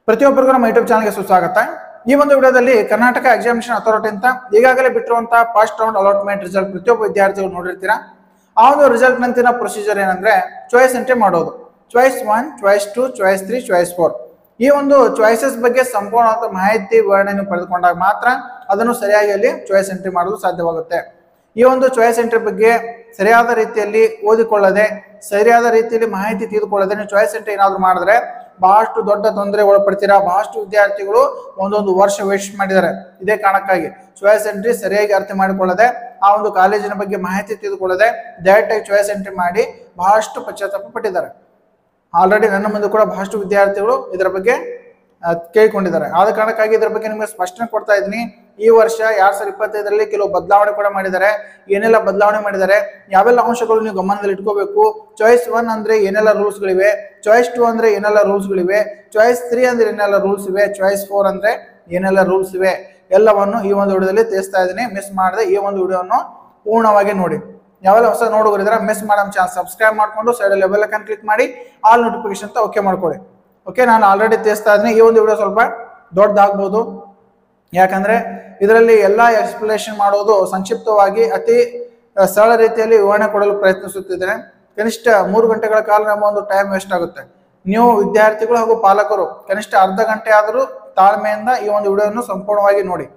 ಪ್ರತಿಯೊಬ್ಬರಿಗೂ ನಮ್ಮ ಯೂಟ್ಯೂಬ್ ಚಾನಲ್ಗೆ ಸುಸ್ವಾಗತ. ಈ ಒಂದು ವಿಡಿಯೋದಲ್ಲಿ ಕರ್ನಾಟಕ ಎಕ್ಸಾಮಿನೇಷನ್ ಅಥಾರಿಟಿ ಅಂತ ಈಗಾಗಲೇ ಬಿಟ್ಟಿರುವಂತಹ ಫಸ್ಟ್ ರೌಂಡ್ ಅಲಾಟ್ಮೆಂಟ್ ರಿಸಲ್ಟ್ ಪ್ರತಿಯೊಬ್ಬ ವಿದ್ಯಾರ್ಥಿಗಳು ನೋಡಿರ್ತೀರಾ. ಆ ಒಂದು ರಿಸಲ್ಟ್ ನಂತಿನ ಪ್ರೊಸೀಜರ್ ಏನಂದ್ರೆ ಚಾಯ್ಸ್ ಎಂಟ್ರಿ ಮಾಡೋದು. ಚಾಯ್ಸ್ 1, ಚಾಯ್ಸ್ 2, ಚಾಯ್ಸ್ 3, ಚಾಯ್ಸ್ 4 ಈ ಒಂದು ಚಾಯ್ಸಸ್ ಬಗ್ಗೆ ಸಂಪೂರ್ಣವಾದ ಮಾಹಿತಿ ವಿವರಣೆಯನ್ನು ಪಡೆದುಕೊಂಡಾಗ ಮಾತ್ರ ಅದನ್ನು ಸರಿಯಾಗಿ ಅಲ್ಲಿ ಚಾಯ್ಸ್ ಎಂಟ್ರಿ ಮಾಡಲು ಸಾಧ್ಯವಾಗುತ್ತೆ. ಈ ಒಂದು ಚಾಯ್ಸ್ ಎಂಟ್ರಿ ಬಗ್ಗೆ ಸರಿಯಾದ ರೀತಿಯಲ್ಲಿ ಓದಿಕೊಳ್ಳದೆ, ಸರಿಯಾದ ರೀತಿಯಲ್ಲಿ ಮಾಹಿತಿ ತಿಳಿದುಕೊಳ್ಳದೆ ನೀವು ಚಾಯ್ಸ್ ಎಂಟ್ರಿ ಏನಾದ್ರು ಮಾಡಿದ್ರೆ ಬಹಳಷ್ಟು ದೊಡ್ಡ ತೊಂದರೆ ಒಳಪಡ್ತೀರಾ. ಬಹಳಷ್ಟು ವಿದ್ಯಾರ್ಥಿಗಳು ಒಂದೊಂದು ವರ್ಷ ವೇಸ್ಟ್ ಮಾಡಿದ್ದಾರೆ ಇದೇ ಕಾರಣಕ್ಕಾಗಿ. ಚಾಯ್ಸ್ ಎಂಟ್ರಿ ಸರಿಯಾಗಿ ಅರ್ಥ ಮಾಡಿಕೊಳ್ಳದೆ, ಆ ಒಂದು ಕಾಲೇಜಿನ ಬಗ್ಗೆ ಮಾಹಿತಿ ತಿಳಿದುಕೊಳ್ಳದೆ ಡೈರೆಕ್ಟ್ ಆಗಿ ಚಾಯ್ಸ್ ಎಂಟ್ರಿ ಮಾಡಿ ಬಹಳಷ್ಟು ಪಶ್ಚಾತ್ತಾಪ ಪಟ್ಟಿದ್ದಾರೆ. ಆಲ್ರೆಡಿ ನನ್ನ ಮುಂದೆ ಕೂಡ ಬಹಳಷ್ಟು ವಿದ್ಯಾರ್ಥಿಗಳು ಇದರ ಬಗ್ಗೆ ಕೇಳಿಕೊಂಡಿದ್ದಾರೆ. ಆದ ಕಾರಣಕ್ಕಾಗಿ ಇದರ ಬಗ್ಗೆ ನಿಮಗೆ ಸ್ಪಷ್ಟನೆ ಕೊಡ್ತಾ ಇದ್ದೀನಿ. ಈ ವರ್ಷ 2025ರಲ್ಲಿ ಕೆಲವು ಬದಲಾವಣೆ ಕೂಡ ಮಾಡಿದ್ದಾರೆ. ಏನೆಲ್ಲ ಬದಲಾವಣೆ ಮಾಡಿದ್ದಾರೆ, ಯಾವೆಲ್ಲ ಅಂಶಗಳು ನೀವು ಗಮನದಲ್ಲಿ ಇಟ್ಕೋಬೇಕು. ಚಾಯ್ಸ್ 1 ಅಂದ್ರೆ ಏನೆಲ್ಲ ರೂಲ್ಸ್ಗಳಿವೆ, ಚಾಯ್ಸ್ 2 ಅಂದ್ರೆ ಏನೆಲ್ಲ ರೂಲ್ಸ್ಗಳಿವೆ, ಚಾಯ್ಸ್ 3 ಅಂದ್ರೆ ಏನೆಲ್ಲ ರೂಲ್ಸ್ ಇವೆ, ಚಾಯ್ಸ್ 4 ಅಂದ್ರೆ ಏನೆಲ್ಲ ರೂಲ್ಸ್ ಇವೆ, ಎಲ್ಲವನ್ನು ಈ ಒಂದು ವಿಡಿಯೋದಲ್ಲಿ ತಿಳಿಸ್ತಾ ಇದ್ದೀನಿ. ಮಿಸ್ ಮಾಡದೆ ಈ ಒಂದು ವಿಡಿಯೋವನ್ನು ಪೂರ್ಣವಾಗಿ ನೋಡಿ. ಯಾವೆಲ್ಲ ಹೊಸ ನೋಡುಗರಿದ್ರೆ ಮಿಸ್ ಮಾಡಮ್ ಚಾನಲ್ ಸಬ್ಸ್ಕ್ರೈಬ್ ಮಾಡ್ಕೊಂಡು ಸೈಡಲ್ಲಿ ಬೆಲ್ ಐಕಾನ್ ಕ್ಲಿಕ್ ಮಾಡಿ ಆಲ್ ನೋಟಿಫಿಕೇಶನ್ ಅಂತ ಓಕೆ ಮಾಡ್ಕೊಳ್ಳಿ. ಓಕೆ, ನಾನು ಆಲ್ರೆಡಿ ತಿಳಿಸ್ತಾ ಇದ್ದೀನಿ. ಈ ಒಂದು ವಿಡಿಯೋ ಸ್ವಲ್ಪ ದೊಡ್ಡದಾಗ್ಬೋದು, ಯಾಕಂದ್ರೆ ಇದರಲ್ಲಿ ಎಲ್ಲ ಎಕ್ಸ್ಪ್ಲನೇಷನ್ ಮಾಡೋದು ಸಂಕ್ಷಿಪ್ತವಾಗಿ ಅತಿ ಸರಳ ರೀತಿಯಲ್ಲಿ ವಿವರಣೆ ಕೊಡಲು ಪ್ರಯತ್ನಿಸುತ್ತಿದ್ದೇನೆ. ಕನಿಷ್ಠ 3 ಗಂಟೆಗಳ ಕಾಲ ನಮ್ಮ ಒಂದು ಟೈಮ್ ವೇಸ್ಟ್ ಆಗುತ್ತೆ. ನೀವು ವಿದ್ಯಾರ್ಥಿಗಳು ಹಾಗೂ ಪಾಲಕರು ಕನಿಷ್ಠ ಅರ್ಧ ಗಂಟೆ ಆದರೂ ತಾಳ್ಮೆಯಿಂದ ಈ ಒಂದು ವಿಡಿಯೋವನ್ನು ಸಂಪೂರ್ಣವಾಗಿ ನೋಡಿ.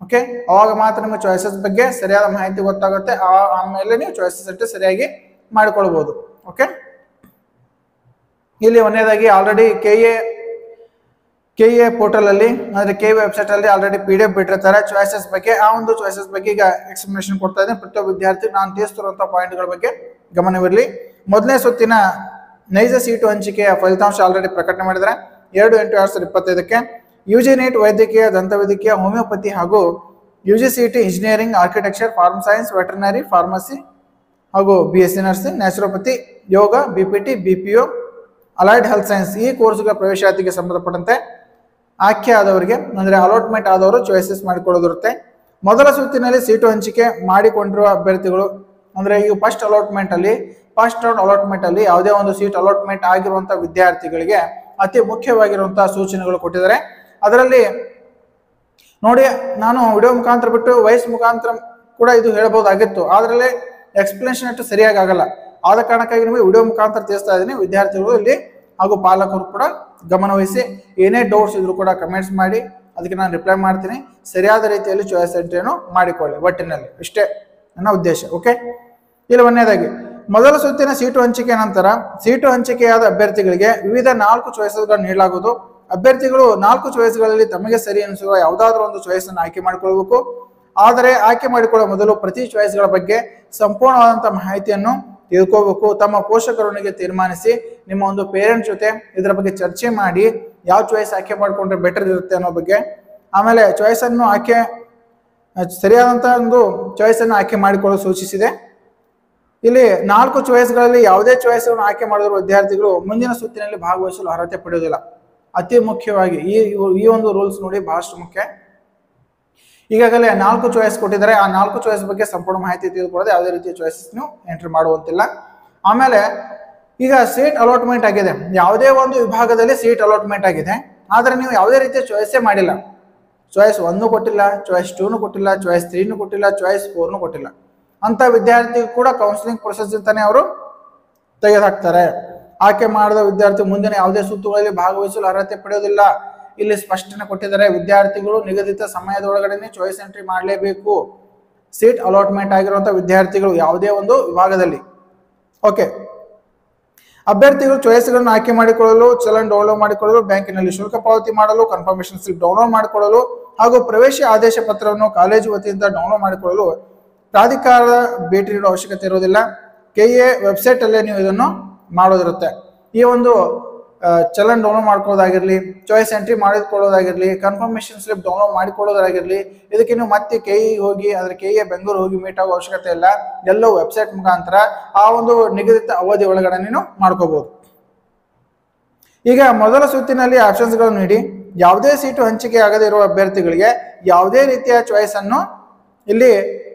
ಓಕೆ, ಅವಾಗ ಮಾತ್ರ ನಿಮ್ಮ ಚಾಯ್ಸಸ್ ಬಗ್ಗೆ ಸರಿಯಾದ ಮಾಹಿತಿ ಗೊತ್ತಾಗುತ್ತೆ. ಆಮೇಲೆ ನೀವು ಚಾಯ್ಸಸ್ ಅಂತ ಸರಿಯಾಗಿ ಮಾಡಿಕೊಳ್ಬಹುದು. ಓಕೆ, ಇಲ್ಲಿ ಒಂದನೇದಾಗಿ ಆಲ್ರೆಡಿ ಕೆಎ ಪೋರ್ಟಲ್ ಅಲ್ಲಿ ಅಂದ್ರೆ ಕೆ ವೆಬ್ಸೈಟ್ ಅಲ್ಲಿ ಆಲ್ರೆಡಿ PDF ಬಿಟ್ಟಿರ್ತಾರೆ ಚಾಯ್ಸಸ್ ಬಗ್ಗೆ. ಆ ಒಂದು ಚಾಯ್ಸಸ್ ಬಗ್ಗೆ ಈಗ ಎಕ್ಸ್ಪ್ಲನೇಷನ್ ಕೊಡ್ತಾ ಇದ್ದೀನಿ. ಪ್ರತಿಯೊಬ್ಬ ವಿದ್ಯಾರ್ಥಿ ನಾನು ತಿಳಿಸ್ತಿರುವಂತಹ ಪಾಯಿಂಟ್ಗಳ ಬಗ್ಗೆ ಗಮನವಿರಲಿ. ಮೊದಲನೇ ಸುತ್ತಿನ ನೈಜ ಸೀಟು ಹಂಚಿಕೆಯ ಫಲಿತಾಂಶ ಆಲ್ರೆಡಿ ಪ್ರಕಟಣೆ ಮಾಡಿದರೆ 2/8/2025ಕ್ಕೆ UG NEET ವೈದ್ಯಕೀಯ, ದಂತವೈದ್ಯಕೀಯ, ಹೋಮಿಯೋಪತಿ ಹಾಗೂ UGCET engineering, architecture, farm science, veterinary, pharmacy ಹಾಗೂ BSc nursing, naturopathy, yoga, BPT, BPO, allied health science ಈ ಕೋರ್ಸ್ಗಳ ಪ್ರವೇಶಾತಿಗೆ ಸಂಬಂಧಪಟ್ಟಂತೆ ಆಯ್ಕೆ ಆದವರಿಗೆ ಅಂದ್ರೆ ಅಲಾಟ್ಮೆಂಟ್ ಆದವರು ಚಾಯ್ಸಸ್ ಮಾಡಿಕೊಳ್ಳೋದಿರುತ್ತೆ. ಮೊದಲ ಸುತ್ತಿನಲ್ಲಿ ಸೀಟು ಹಂಚಿಕೆ ಮಾಡಿಕೊಂಡಿರುವ ಅಭ್ಯರ್ಥಿಗಳು ಅಂದ್ರೆ ಈ ಫಸ್ಟ್ ರೌಂಡ್ ಅಲಾಟ್ಮೆಂಟ್ ಅಲ್ಲಿ ಯಾವುದೇ ಒಂದು ಸೀಟ್ ಅಲಾಟ್ಮೆಂಟ್ ಆಗಿರುವಂತಹ ವಿದ್ಯಾರ್ಥಿಗಳಿಗೆ ಅತಿ ಮುಖ್ಯವಾಗಿರುವಂತಹ ಸೂಚನೆಗಳು ಕೊಟ್ಟಿದ್ದಾರೆ. ಅದರಲ್ಲಿ ನೋಡಿ, ನಾನು ವಿಡಿಯೋ ಮುಖಾಂತರ ಬಿಟ್ಟು ವಾಯ್ಸ್ ಮುಖಾಂತರ ಕೂಡ ಇದು ಹೇಳಬಹುದಾಗಿತ್ತು, ಅದರಲ್ಲಿ ಎಕ್ಸ್ಪ್ಲನೇಷನ್ ಅಷ್ಟು ಸರಿಯಾಗಿ ಆಗಲ್ಲ. ಆದ ಕಾರಣಕ್ಕಾಗಿ ನಿಮಗೆ ವಿಡಿಯೋ ಮುಖಾಂತರ ತಿಳಿಸ್ತಾ ಇದ್ದೀನಿ. ವಿದ್ಯಾರ್ಥಿಗಳು ಇಲ್ಲಿ ಹಾಗೂ ಪಾಲಕರು ಕೂಡ ಗಮನವಹಿಸಿ ಏನೇ ಡೌಟ್ಸ್ ಇದ್ರು ಕೂಡ ಕಮೆಂಟ್ಸ್ ಮಾಡಿ, ಅದಕ್ಕೆ ನಾನು ರಿಪ್ಲೈ ಮಾಡ್ತೀನಿ. ಸರಿಯಾದ ರೀತಿಯಲ್ಲಿ ಚಾಯ್ಸ್ ಎಂಟ್ರಿಯನ್ನು ಮಾಡಿಕೊಳ್ಳಿ ಒಟ್ಟಿನಲ್ಲಿ, ಇಷ್ಟೇ ನನ್ನ ಉದ್ದೇಶ. ಓಕೆ, ಇಲ್ಲಿ ಒಂದನೇದಾಗಿ ಮೊದಲ ಸುತ್ತಿನ ಸೀಟು ಹಂಚಿಕೆ ನಂತರ ಸೀಟು ಹಂಚಿಕೆಯಾದ ಅಭ್ಯರ್ಥಿಗಳಿಗೆ ವಿವಿಧ 4 ಚಾಯ್ಸ್ಗಳನ್ನು ನೀಡಲಾಗುವುದು. ಅಭ್ಯರ್ಥಿಗಳು 4 ಚಾಯ್ಸ್ಗಳಲ್ಲಿ ತಮಗೆ ಸರಿ ಅನಿಸುವ ಯಾವುದಾದ್ರೂ ಒಂದು ಚಾಯ್ಸ್ ಅನ್ನು ಆಯ್ಕೆ ಮಾಡಿಕೊಳ್ಳಬೇಕು. ಆದರೆ ಆಯ್ಕೆ ಮಾಡಿಕೊಳ್ಳುವ ಮೊದಲು ಪ್ರತಿ ಚಾಯ್ಸ್ಗಳ ಬಗ್ಗೆ ಸಂಪೂರ್ಣವಾದಂತಹ ಮಾಹಿತಿಯನ್ನು ತಿಳ್ಕೋಬೇಕು. ತಮ್ಮ ಪೋಷಕರೊಂದಿಗೆ ತೀರ್ಮಾನಿಸಿ, ನಿಮ್ಮ ಒಂದು ಪೇರೆಂಟ್ಸ್ ಜೊತೆ ಇದರ ಬಗ್ಗೆ ಚರ್ಚೆ ಮಾಡಿ ಯಾವ ಚಾಯ್ಸ್ ಆಯ್ಕೆ ಮಾಡಿಕೊಂಡ್ರೆ ಬೆಟರ್ ಇರುತ್ತೆ ಅನ್ನೋ ಬಗ್ಗೆ. ಆಮೇಲೆ ಚಾಯ್ಸ್ ಅನ್ನು ಸರಿಯಾದಂತಹ ಒಂದು ಚಾಯ್ಸ್ ಅನ್ನು ಆಯ್ಕೆ ಮಾಡಿಕೊಳ್ಳಲು ಸೂಚಿಸಿದೆ. ಇಲ್ಲಿ 4 ಚಾಯ್ಸ್ಗಳಲ್ಲಿ ಯಾವುದೇ ಚಾಯ್ಸ್ ಅನ್ನು ಆಯ್ಕೆ ಮಾಡಿರುವ ವಿದ್ಯಾರ್ಥಿಗಳು ಮುಂದಿನ ಸುತ್ತಿನಲ್ಲಿ ಭಾಗವಹಿಸಲು ಅರ್ಹತೆ ಪಡೆಯುವುದಿಲ್ಲ. ಅತಿ ಮುಖ್ಯವಾಗಿ ಈ ಒಂದು ರೂಲ್ಸ್ ನೋಡಿ, ಬಹಳಷ್ಟು ಮುಖ್ಯ. ಈಗಾಗಲೇ 4 ಚಾಯ್ಸ್ ಕೊಟ್ಟಿದ್ದಾರೆ. ಆ 4 ಚಾಯ್ಸ್ ಬಗ್ಗೆ ಸಂಪೂರ್ಣ ಮಾಹಿತಿ ತಿಳಿದುಕೊಳ್ಳದೆ ಯಾವುದೇ ರೀತಿಯ ಚಾಯ್ಸಸ್ ನೀವು ಎಂಟ್ರಿ ಮಾಡುವಂತಿಲ್ಲ. ಆಮೇಲೆ ಈಗ ಸೀಟ್ ಅಲಾಟ್ಮೆಂಟ್ ಆಗಿದೆ, ಯಾವುದೇ ಒಂದು ವಿಭಾಗದಲ್ಲಿ ಸೀಟ್ ಅಲಾಟ್ಮೆಂಟ್ ಆಗಿದೆ, ಆದರೆ ನೀವು ಯಾವುದೇ ರೀತಿಯ ಚಾಯ್ಸೇ ಮಾಡಿಲ್ಲ. ಚಾಯ್ಸ್ 1 ಕೊಟ್ಟಿಲ್ಲ, ಚಾಯ್ಸ್ 2 ಕೊಟ್ಟಿಲ್ಲ, ಚಾಯ್ಸ್ 3 ಕೊಟ್ಟಿಲ್ಲ, ಚಾಯ್ಸ್ 4 ಕೊಟ್ಟಿಲ್ಲ ಅಂತ ವಿದ್ಯಾರ್ಥಿ ಕೂಡ ಕೌನ್ಸಿಲಿಂಗ್ ಪ್ರೊಸೆಸ್ ಅಂತಾನೆ ಅವರು ತೆಗೆದುಹಾಕ್ತಾರೆ. ಆಯ್ಕೆ ಮಾಡಿದ ವಿದ್ಯಾರ್ಥಿ ಮುಂದಿನ ಯಾವುದೇ ಸುತ್ತುಗಳಲ್ಲಿ ಭಾಗವಹಿಸಲು ಅರ್ಹತೆ ಪಡೆಯುವುದಿಲ್ಲ. ಇಲ್ಲಿ ಸ್ಪಷ್ಟನೆ ಕೊಟ್ಟಿದ್ದಾರೆ, ವಿದ್ಯಾರ್ಥಿಗಳು ನಿಗದಿತ ಸಮಯದೊಳಗಡೆ ಚಾಯ್ಸ್ ಎಂಟ್ರಿ ಮಾಡಲೇಬೇಕು. ಸೀಟ್ ಅಲಾಟ್ಮೆಂಟ್ ಆಗಿರುವಂತಹ ವಿದ್ಯಾರ್ಥಿಗಳು ಯಾವುದೇ ಒಂದು ವಿಭಾಗದಲ್ಲಿ. ಓಕೆ, ಅಭ್ಯರ್ಥಿಗಳು ಚಾಯ್ಸ್ಗಳನ್ನು ಆಯ್ಕೆ ಮಾಡಿಕೊಳ್ಳಲು, ಚಲನ್ ಡೌನ್ಲೋಡ್ ಮಾಡಿಕೊಳ್ಳಲು, ಬ್ಯಾಂಕಿನಲ್ಲಿ ಶುಲ್ಕ ಪಾವತಿ ಮಾಡಲು, ಕನ್ಫರ್ಮೇಷನ್ ಸ್ಲಿಪ್ ಡೌನ್ಲೋಡ್ ಮಾಡಿಕೊಳ್ಳಲು ಹಾಗೂ ಪ್ರವೇಶ ಆದೇಶ ಪತ್ರವನ್ನು ಕಾಲೇಜು ವತಿಯಿಂದ ಡೌನ್ಲೋಡ್ ಮಾಡಿಕೊಳ್ಳಲು ಪ್ರಾಧಿಕಾರದ ಭೇಟಿ ನೀಡುವ ಅವಶ್ಯಕತೆ ಇರುವುದಿಲ್ಲ. ಕೆಎ ವೆಬ್ಸೈಟ್ ಅಲ್ಲೇ ನೀವು ಇದನ್ನು ಮಾಡೋದಿರುತ್ತೆ. ಈ ಒಂದು ಚಲನ್ ಡೌನ್ಲೋಡ್ ಮಾಡ್ಕೊಳ್ಳೋದಾಗಿರ್ಲಿ, ಚಾಯ್ಸ್ ಎಂಟ್ರಿ ಮಾಡಿಕೊಳ್ಳೋದಾಗಿರ್ಲಿ, ಕನ್ಫರ್ಮೇಷನ್ ಸ್ಲಿಪ್ ಡೌನ್ಲೋಡ್ ಮಾಡಿಕೊಳ್ಳೋದಾಗಿರ್ಲಿ, ಇದಕ್ಕೆ ನೀವು ಮತ್ತೆ ಕೆಇ ಹೋಗಿ ಅದ್ರ ಕೆಇ ಬೆಂಗಳೂರು ಹೋಗಿ ಮೀಟ್ ಆಗೋ ಅವಶ್ಯಕತೆ ಇಲ್ಲ. ಎಲ್ಲವೂ ವೆಬ್ಸೈಟ್ ಮುಖಾಂತರ ಆ ಒಂದು ನಿಗದಿತ ಅವಧಿ ಒಳಗಡೆ ನೀವು ಮಾಡ್ಕೋಬಹುದು. ಈಗ ಮೊದಲ ಸುತ್ತಿನಲ್ಲಿ ಆಪ್ಷನ್ಸ್ಗಳನ್ನು ನೀಡಿ ಯಾವುದೇ ಸೀಟು ಹಂಚಿಕೆ ಆಗದೇ ಇರುವ ಅಭ್ಯರ್ಥಿಗಳಿಗೆ ಯಾವುದೇ ರೀತಿಯ ಚಾಯ್ಸ್ ಅನ್ನು ಇಲ್ಲಿ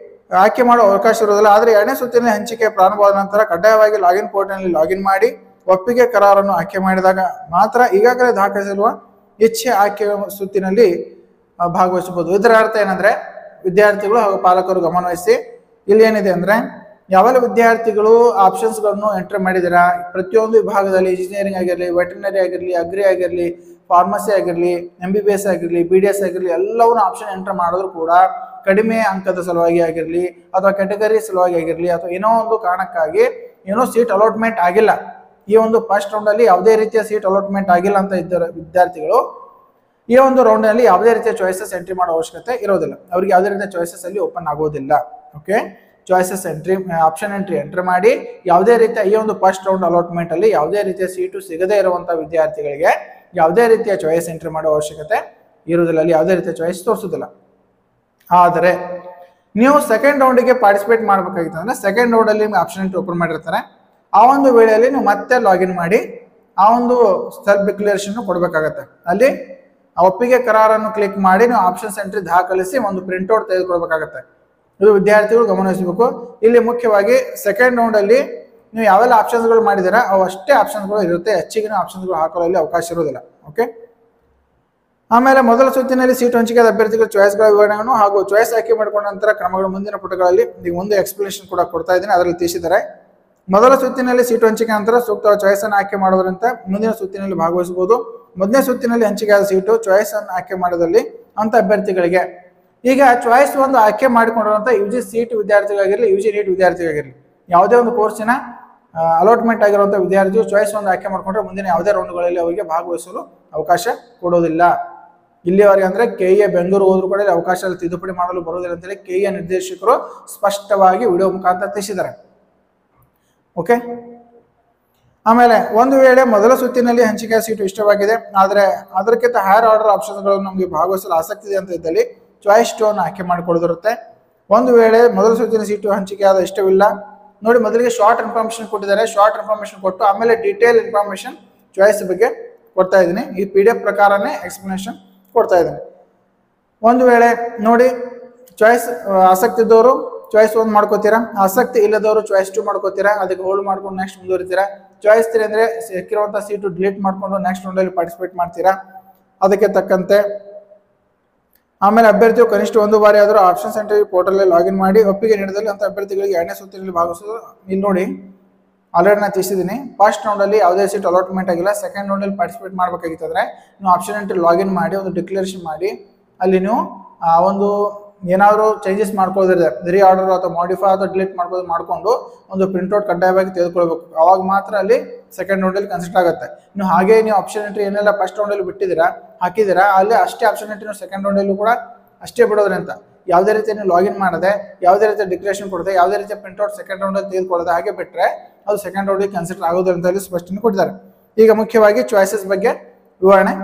ಆಯ್ಕೆ ಮಾಡುವ ಅವಕಾಶ ಇರುವುದಿಲ್ಲ. ಆದರೆ 2ನೇ ಸುತ್ತಿನ ಹಂಚಿಕೆ ಪ್ರಾರಂಭವಾದ ನಂತರ ಕಡ್ಡಾಯವಾಗಿ ಲಾಗಿನ್ ಪೋರ್ಟಲ್ನಲ್ಲಿ ಲಾಗಿನ್ ಮಾಡಿ ಒಪ್ಪಿಗೆ ಕರಾರನ್ನು ಆಯ್ಕೆ ಮಾಡಿದಾಗ ಮಾತ್ರ ಈಗಾಗಲೇ ದಾಖಲಿಸಿರುವ ಇಚ್ಛೆ ಆಯ್ಕೆ ಸುತ್ತಿನಲ್ಲಿ ಭಾಗವಹಿಸಬಹುದು. ಇದರ ಅರ್ಥ ಏನಂದ್ರೆ ವಿದ್ಯಾರ್ಥಿಗಳು ಹಾಗೂ ಪಾಲಕರು ಗಮನವಹಿಸಿ. ಇಲ್ಲಿ ಏನಿದೆ ಅಂದ್ರೆ ಯಾವೆಲ್ಲ ವಿದ್ಯಾರ್ಥಿಗಳು ಆಪ್ಷನ್ಸ್ಗಳನ್ನು ಎಂಟರ್ ಮಾಡಿದಿರಾ, ಪ್ರತಿಯೊಂದು ವಿಭಾಗದಲ್ಲಿ ಇಂಜಿನಿಯರಿಂಗ್ ಆಗಿರಲಿ, ವೆಟರ್ನರಿ ಆಗಿರಲಿ, ಅಗ್ರಿ ಆಗಿರಲಿ, ಫಾರ್ಮಸಿ ಆಗಿರಲಿ, MBBS ಆಗಿರಲಿ, BDS ಆಗಿರಲಿ, ಎಲ್ಲವನ್ನೂ ಆಪ್ಷನ್ ಎಂಟರ್ ಮಾಡಿದ್ರು ಕೂಡ ಕಡಿಮೆ ಅಂಕದ ಸಲುವಾಗಿ ಆಗಿರಲಿ ಅಥವಾ ಕ್ಯಾಟಗರಿ ಸಲುವಾಗಿ ಆಗಿರಲಿ ಅಥವಾ ಏನೋ ಒಂದು ಕಾರಣಕ್ಕಾಗಿ ಏನೋ ಸೀಟ್ ಅಲಾಟ್ಮೆಂಟ್ ಆಗಿಲ್ಲ, ಈ ಒಂದು ಫಸ್ಟ್ ರೌಂಡ್ ಅಲ್ಲಿ ಯಾವುದೇ ರೀತಿಯ ಸೀಟ್ ಅಲಾಟ್ಮೆಂಟ್ ಆಗಿಲ್ಲ ಅಂತ ಇದ್ದ ವಿದ್ಯಾರ್ಥಿಗಳು ಈ ಒಂದು ರೌಂಡ್ ನಲ್ಲಿ ಯಾವುದೇ ರೀತಿಯ ಚಾಯ್ಸಸ್ ಎಂಟ್ರಿ ಮಾಡೋ ಅವಶ್ಯಕತೆ ಇರೋದಿಲ್ಲ. ಅವ್ರಿಗೆ ಯಾವುದೇ ರೀತಿಯ ಚಾಯ್ಸಸ್ ಅಲ್ಲಿ ಓಪನ್ ಆಗೋದಿಲ್ಲ. Okay, choices entry option entry ಮಾಡಿ ಯಾವುದೇ ರೀತಿಯ ಈ ಒಂದು ಫಸ್ಟ್ ರೌಂಡ್ ಅಲಾಟ್ಮೆಂಟ್ ಅಲ್ಲಿ ಯಾವುದೇ ರೀತಿಯ ಸೀಟು ಸಿಗದೇ ಇರುವಂತಹ ವಿದ್ಯಾರ್ಥಿಗಳಿಗೆ ಯಾವುದೇ ರೀತಿಯ ಚಾಯ್ಸ್ ಎಂಟ್ರಿ ಮಾಡೋ ಅವಶ್ಯಕತೆ ಇರುವುದಿಲ್ಲ, ಅಲ್ಲಿ ಯಾವುದೇ ರೀತಿಯ ಚಾಯ್ಸ್ ತೋರಿಸೋದಿಲ್ಲ. ಆದರೆ ನೀವು ಸೆಕೆಂಡ್ ರೌಂಡಿಗೆ ಪಾರ್ಟಿಸಿಪೇಟ್ ಮಾಡಬೇಕಾಗಿತ್ತು ಅಂದ್ರೆ ಸೆಕೆಂಡ್ ರೌಂಡ್ ಅಲ್ಲಿ ನಿಮ್ಗೆ ಆಪ್ಷನ್ ಎಂಟ್ರಿ ಓಪನ್ ಮಾಡಿರ್ತಾರೆ. ಆ ಒಂದು ವೇಳೆಯಲ್ಲಿ ನೀವು ಮತ್ತೆ ಲಾಗಿನ್ ಮಾಡಿ ಆ ಒಂದು ಸೆಲ್ಫ್ ಡಿಕ್ಲರೇಷನ್ ಕೊಡಬೇಕಾಗತ್ತೆ. ಅಲ್ಲಿ ಒಪ್ಪಿಗೆ ಕರಾರನ್ನು ಕ್ಲಿಕ್ ಮಾಡಿ ನೀವು ಆಪ್ಷನ್ಸ್ ಎಂಟ್ರಿ ದಾಖಲಿಸಿ ಒಂದು ಪ್ರಿಂಟ್ಔಟ್ ತೆಗೆದುಕೊಳ್ಬೇಕಾಗತ್ತೆ. ಇದು ವಿದ್ಯಾರ್ಥಿಗಳು ಗಮನಿಸಬೇಕು. ಇಲ್ಲಿ ಮುಖ್ಯವಾಗಿ ಸೆಕೆಂಡ್ ರೌಂಡ್ ಅಲ್ಲಿ ನೀವು ಯಾವೆಲ್ಲ ಆಪ್ಷನ್ಸ್ಗಳು ಮಾಡಿದ್ದೀರಾ ಅವು ಅಷ್ಟೇ ಆಪ್ಷನ್ಸ್ಗಳು ಇರುತ್ತೆ, ಹೆಚ್ಚಿಗೆ ಆಪ್ಷನ್ಸ್ಗಳು ಹಾಕಲು ಅವಕಾಶ ಇರುವುದಿಲ್ಲ. ಓಕೆ, ಆಮೇಲೆ ಮೊದಲ ಸುತ್ತಿನಲ್ಲಿ ಸೀಟು ಹಂಚಿಕೆಯಾದ ಅಭ್ಯರ್ಥಿಗಳ ಚಾಯ್ಸ್ಗಳ ವಿವರಣೆಯನ್ನು ಹಾಗೂ ಚಾಯ್ಸ್ ಆಯ್ಕೆ ಮಾಡಿಕೊಂಡ ನಂತರ ಕ್ರಮಗಳು ಮುಂದಿನ ಪುಟಗಳಲ್ಲಿ ನೀವು ಒಂದು ಎಕ್ಸ್ಪ್ಲನೇಷನ್ ಕೂಡ ಕೊಡ್ತಾ ಇದ್ದೀನಿ, ಅದರಲ್ಲಿ ತಿಳಿಸಿದ್ದಾರೆ. ಮೊದಲ ಸುತ್ತಿನಲ್ಲಿ ಸೀಟು ಹಂಚಿಕೆ ನಂತರ ಸೂಕ್ತ ಚಾಯ್ಸ್ ಅನ್ನು ಆಯ್ಕೆ ಮಾಡೋದ್ರಿಂದ ಮುಂದಿನ ಸುತ್ತಿನಲ್ಲಿ ಭಾಗವಹಿಸಬಹುದು. ಮೊದಲನೇ ಸುತ್ತಿನಲ್ಲಿ ಹಂಚಿಕೆಯಾದ ಸೀಟು ಚಾಯ್ಸ್ ಅನ್ನು ಆಯ್ಕೆ ಮಾಡೋದಲ್ಲಿ ಅಂತ ಅಭ್ಯರ್ಥಿಗಳಿಗೆ ಈಗ ಚಾಯ್ಸ್ ಒಂದು ಆಯ್ಕೆ ಮಾಡಿಕೊಂಡಿರುವಂಥ UG ಸೀಟ್ ವಿದ್ಯಾರ್ಥಿಗಳಾಗಿರಲಿ, UG ನೀಟ್ ವಿದ್ಯಾರ್ಥಿಗಳಾಗಿರಲಿ, ಯಾವುದೇ ಒಂದು ಕೋರ್ಸಿನ ಅಲಾಟ್ಮೆಂಟ್ ಆಗಿರುವಂಥ ವಿದ್ಯಾರ್ಥಿಗಳು ಚಾಯ್ಸ್ ಒಂದು ಆಯ್ಕೆ ಮಾಡಿಕೊಂಡ್ರೆ ಮುಂದಿನ ಯಾವುದೇ ರೌಂಡ್ಗಳಲ್ಲಿ ಅವರಿಗೆ ಭಾಗವಹಿಸಲು ಅವಕಾಶ ಕೊಡೋದಿಲ್ಲ. ಇಲ್ಲಿವರೆಗೆ ಅಂದ್ರೆ KE ಬೆಂಗಳೂರು ಹೋದ್ರು ಕೂಡ ಅವಕಾಶ ತಿದ್ದುಪಡಿ ಮಾಡಲು ಬರುವುದಿಲ್ಲ ಅಂತೇಳಿ KE ನಿರ್ದೇಶಕರು ಸ್ಪಷ್ಟವಾಗಿ ವಿಡಿಯೋ ಮುಖಾಂತರ ತಿಳಿಸಿದ್ದಾರೆ. ಓಕೆ, ಆಮೇಲೆ ಒಂದು ವೇಳೆ ಮೊದಲ ಸುತ್ತಿನಲ್ಲಿ ಹಂಚಿಕೆಯ ಸೀಟು ಇಷ್ಟವಾಗಿದೆ ಆದರೆ ಅದಕ್ಕಿಂತ ಹೈಯರ್ ಆರ್ಡರ್ ಆಪ್ಷನ್ಗಳು ನಮಗೆ ಭಾಗವಹಿಸಲು ಆಸಕ್ತಿ ಇದೆ ಅಂತ ಇದ್ದಲ್ಲಿ ಚಾಯ್ಸ್ 2 ಅನ್ನು ಆಯ್ಕೆ ಮಾಡಿಕೊಳ್ಳೋದಿರುತ್ತೆ. ಒಂದು ವೇಳೆ ಮೊದಲ ಸುತ್ತಿನ ಸೀಟು ಹಂಚಿಕೆಯಾದ ಇಷ್ಟವಿಲ್ಲ, ನೋಡಿ ಮೊದಲಿಗೆ ಶಾರ್ಟ್ ಇನ್ಫಾರ್ಮೇಶನ್ ಕೊಟ್ಟಿದ್ದಾರೆ, ಶಾರ್ಟ್ ಇನ್ಫಾರ್ಮೇಶನ್ ಕೊಟ್ಟು ಆಮೇಲೆ ಡೀಟೇಲ್ ಇನ್ಫಾರ್ಮೇಶನ್ ಚಾಯ್ಸ್ ಬಗ್ಗೆ ಕೊಡ್ತಾ ಇದ್ದೀನಿ. ಈ PDF ಪ್ರಕಾರನೇ ಎಕ್ಸ್ಪ್ಲನೇಷನ್ ಕೊಡ್ತಾ ಇದ್ದೀನಿ. ಒಂದು ವೇಳೆ ನೋಡಿ ಚಾಯ್ಸ್ ಆಸಕ್ತಿ ಇದ್ದವರು ಚಾಯ್ಸ್ 1 ಮಾಡ್ಕೋತೀರಾ, ಆಸಕ್ತಿ ಇಲ್ಲದವರು ಚಾಯ್ಸ್ 2 ಮಾಡ್ಕೋತೀರಾ, ಅದಕ್ಕೆ ಹೋಲ್ಡ್ ಮಾಡ್ಕೊಂಡು ನೆಕ್ಸ್ಟ್ ಮುಂದುವರಿತೀರಾ. ಚಾಯ್ಸ್ 3 ಅಂದ್ರೆ ಸಿಕ್ಕಿರುವಂತಹ ಸೀಟು ಡಿಲೀಟ್ ಮಾಡ್ಕೊಂಡು ನೆಕ್ಸ್ಟ್ ರೌಂಡಲ್ಲಿ ಪಾರ್ಟಿಸಿಪೇಟ್ ಮಾಡ್ತೀರಾ. ಅದಕ್ಕೆ ತಕ್ಕಂತೆ ಆಮೇಲೆ ಅಭ್ಯರ್ಥಿಯು ಕನಿಷ್ಠ ಒಂದು ಬಾರಿ ಆದರೂ ಆಪ್ಷನ್ ಸೆಂಟರ್ ಪೋರ್ಟಲ್ ಲಾಗಿನ್ ಮಾಡಿ ಒಪ್ಪಿಗೆ ನೀಡಿದಲ್ಲಿ ಅಂತ ಅಭ್ಯರ್ಥಿಗಳಿಗೆ 2ನೇ ಸುತ್ತಿನಲ್ಲಿ ಭಾಗವಹಿಸೋದು. ಇಲ್ಲಿ ನೋಡಿ ಆಲ್ರೆಡಿ ನಾನು ತಿಳಿಸಿದ್ದೀನಿ, ಫಸ್ಟ್ ರೌಂಡ್ ಅಲ್ಲಿ ಯಾವುದೇ ಸೀಟ್ ಅಲಾಟ್ಮೆಂಟ್ ಆಗಿಲ್ಲ, ಸೆಕೆಂಡ್ ರೌಂಡ್ ಅಲ್ಲಿ ಪಾರ್ಟಿಸಿಪೇಟ್ ಮಾಡಬೇಕಾಗಿತ್ತಂದ್ರೆ ನೀವು ಆಪ್ಷನ್ ಎಂಟ್ರಿ ಲಾಗಿನ್ ಮಾಡಿ ಒಂದು ಡಿಕ್ಲರೇಷನ್ ಮಾಡಿ ಅಲ್ಲಿ ನೀವು ಒಂದು ಏನಾದರೂ ಚೇಂಜಸ್ ಮಾಡ್ಕೊಳ್ಳೋದಿದೆ, ರೀ ಆರ್ಡರ್ ಅಥವಾ ಮಾಡಿಫೈ ಅಥವಾ ಡಿಲೀಟ್ ಮಾಡ್ಕೊಂಡು ಒಂದು ಪ್ರಿಂಟ್ಔಟ್ ಕಡ್ಡಾಯವಾಗಿ ತೆಗೆದುಕೊಳ್ಬೇಕು. ಅವಾಗ ಮಾತ್ರ ಅಲ್ಲಿ ಸೆಕೆಂಡ್ ರೌಂಡಲ್ಲಿ ಕನ್ಸಿಡರ್ ಆಗುತ್ತೆ. ನೀವು ಹಾಗೆ ನೀವು ಆಪ್ಷನ್ ಎಂಟ್ರಿ ಏನೆಲ್ಲ ಫಸ್ಟ್ ರೌಂಡಲ್ಲಿ ಹಾಕಿದ್ದೀರಾ ಅಲ್ಲಿ ಅಷ್ಟೇ ಆಪ್ಷನ್ ಎಂಟ್ರಿ ನೀವು ಸೆಕೆಂಡ್ ರೌಂಡಲ್ಲೂ ಕೂಡ ಅಷ್ಟೇ ಬಿಡೋದ್ರಿ ಅಂತ ಯಾವುದೇ ರೀತಿ ನೀವು ಲಾಗಿನ್ ಮಾಡದೆ, ಯಾವುದೇ ರೀತಿಯ ಡಿಕ್ಲರೇಷನ್ ಕೊಡದೆ, ಯಾವುದೇ ರೀತಿಯ ಪ್ರಿಂಟ್ಔಟ್ ಸೆಕೆಂಡ್ ರೌಂಡಲ್ಲಿ ತೆಗೆದುಕೊಳ್ಳದೆ ಹಾಗೆ ಬಿಟ್ಟರೆ ಅದು ಸೆಕೆಂಡ್ ರೌಂಡಿಗೆ ಕನ್ಸಿಡರ್ ಆಗೋದಿಲ್ಲ ಅಂತ ಅಲ್ಲಿ ಸ್ಪಷ್ಟನೆ ಕೊಟ್ಟಿದ್ದಾರೆ. ಈಗ ಮುಖ್ಯವಾಗಿ ಚಾಯ್ಸಸ್ ಬಗ್ಗೆ ವಿವರಣೆ,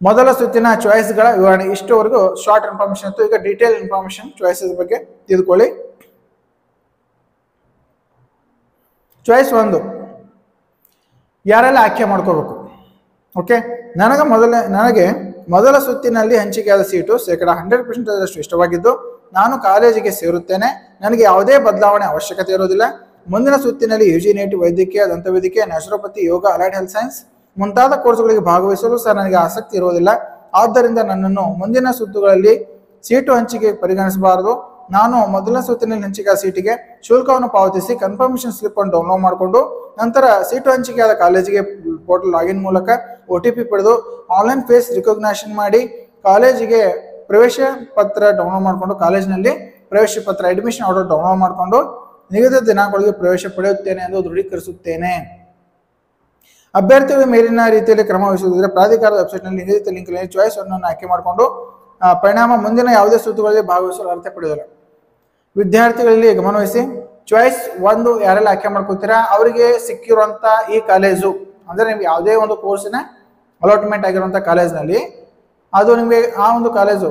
ಮೊದಲ ಸುತ್ತಿನ ಚಾಯ್ಸ್ಗಳ ವಿವರಣೆ ಇಷ್ಟವರೆಗೂ ಶಾರ್ಟ್ ಇನ್ಫಾರ್ಮೇಶನ್ ಇತ್ತು. ಈಗ ಡೀಟೇಲ್ ಇನ್ಫಾರ್ಮೇಶನ್ ಚಾಯ್ಸಸ್ ಬಗ್ಗೆ ತಿಳ್ಕೊಳ್ಳಿ. ಚಾಯ್ಸ್ 1 ಯಾರೆಲ್ಲ ಆಯ್ಕೆ ಮಾಡ್ಕೋಬೇಕು. ಓಕೆ, ನನಗೆ ಮೊದಲ ಸುತ್ತಿನಲ್ಲಿ ಹಂಚಿಕೆಯಾದ ಸೀಟು 100% ಇಷ್ಟವಾಗಿದ್ದು ನಾನು ಕಾಲೇಜಿಗೆ ಸೇರುತ್ತೇನೆ, ನನಗೆ ಯಾವುದೇ ಬದಲಾವಣೆ ಅವಶ್ಯಕತೆ ಇರೋದಿಲ್ಲ. ಮುಂದಿನ ಸುತ್ತಿನಲ್ಲಿ UG ನೀಟ್ ವೈದ್ಯಕೀಯ, ದಂತವೈದ್ಯಕೀಯ, ನ್ಯಾಚುರೋಪತಿ, ಯೋಗ, ಅಲೈಡ್ ಹೆಲ್ತ್ ಸೈನ್ಸ್ ಮುಂತಾದ ಕೋರ್ಸ್ಗಳಿಗೆ ಭಾಗವಹಿಸಲು ಸಹ ನನಗೆ ಆಸಕ್ತಿ ಇರುವುದಿಲ್ಲ. ಆದ್ದರಿಂದ ನನ್ನನ್ನು ಮುಂದಿನ ಸುತ್ತುಗಳಲ್ಲಿ ಸೀಟು ಹಂಚಿಕೆ ಪರಿಗಣಿಸಬಾರದು. ನಾನು ಮೊದಲ ಸುತ್ತಿನಲ್ಲಿ ಹಂಚಿಕೆಯಾದ ಸೀಟಿಗೆ ಶುಲ್ಕವನ್ನು ಪಾವತಿಸಿ ಕನ್ಫರ್ಮೇಷನ್ ಸ್ಲಿಪ್ ಅನ್ನು ಡೌನ್ಲೋಡ್ ಮಾಡಿಕೊಂಡು ನಂತರ ಸೀಟು ಹಂಚಿಕೆಯಾದ ಕಾಲೇಜಿಗೆ ಪೋರ್ಟಲ್ ಲಾಗಿನ್ ಮೂಲಕ OTP ಪಡೆದು ಆನ್ಲೈನ್ ಫೇಸ್ ರಿಕಗ್ನೇಷನ್ ಮಾಡಿ ಕಾಲೇಜಿಗೆ ಪ್ರವೇಶ ಪತ್ರ ಡೌನ್ಲೋಡ್ ಮಾಡಿಕೊಂಡು ಕಾಲೇಜಿನಲ್ಲಿ ಪ್ರವೇಶ ಪತ್ರ ಅಡ್ಮಿಷನ್ ಆರ್ಡರ್ ಡೌನ್ಲೋಡ್ ಮಾಡಿಕೊಂಡು ನಿಗದಿತ ದಿನಾಂಕಗಳಿಗೆ ಪ್ರವೇಶ ಪಡೆಯುತ್ತೇನೆ ಎಂದು ದೃಢೀಕರಿಸುತ್ತೇನೆ. ಅಭ್ಯರ್ಥಿಗಳು ಮೇಲಿನ ರೀತಿಯಲ್ಲಿ ಕ್ರಮ ವಹಿಸುವುದಿದ್ರೆ ಪ್ರಾಧಿಕಾರದ ವೆಬ್ಸೈಟ್ನಲ್ಲಿ ನಿಗದಿತ ಲಿಂಕ್ನಲ್ಲಿ ಚಾಯ್ಸ್ 1 ಅನ್ನು ಆಯ್ಕೆ ಮಾಡಿಕೊಂಡು ಪರಿಣಾಮ ಮುಂದಿನ ಯಾವುದೇ ಸುತ್ತುಗಳಲ್ಲಿ ಭಾಗವಹಿಸಲು ಅರ್ಹತೆ ಪಡೆಯೋದಿಲ್ಲ. ವಿದ್ಯಾರ್ಥಿಗಳಲ್ಲಿ ಗಮನವಹಿಸಿ, ಚಾಯ್ಸ್ 1 ಯಾರೆಲ್ಲ ಆಯ್ಕೆ ಮಾಡ್ಕೋತೀರಾ ಅವರಿಗೆ ಸಿಕ್ಕಿರುವಂಥ ಈ ಕಾಲೇಜು ಅಂದರೆ ನಿಮ್ಗೆ ಯಾವುದೇ ಒಂದು ಕೋರ್ಸಿನ ಅಲಾಟ್ಮೆಂಟ್ ಆಗಿರುವಂಥ ಕಾಲೇಜ್ನಲ್ಲಿ ಅದು ನಿಮಗೆ ಆ ಒಂದು ಕಾಲೇಜು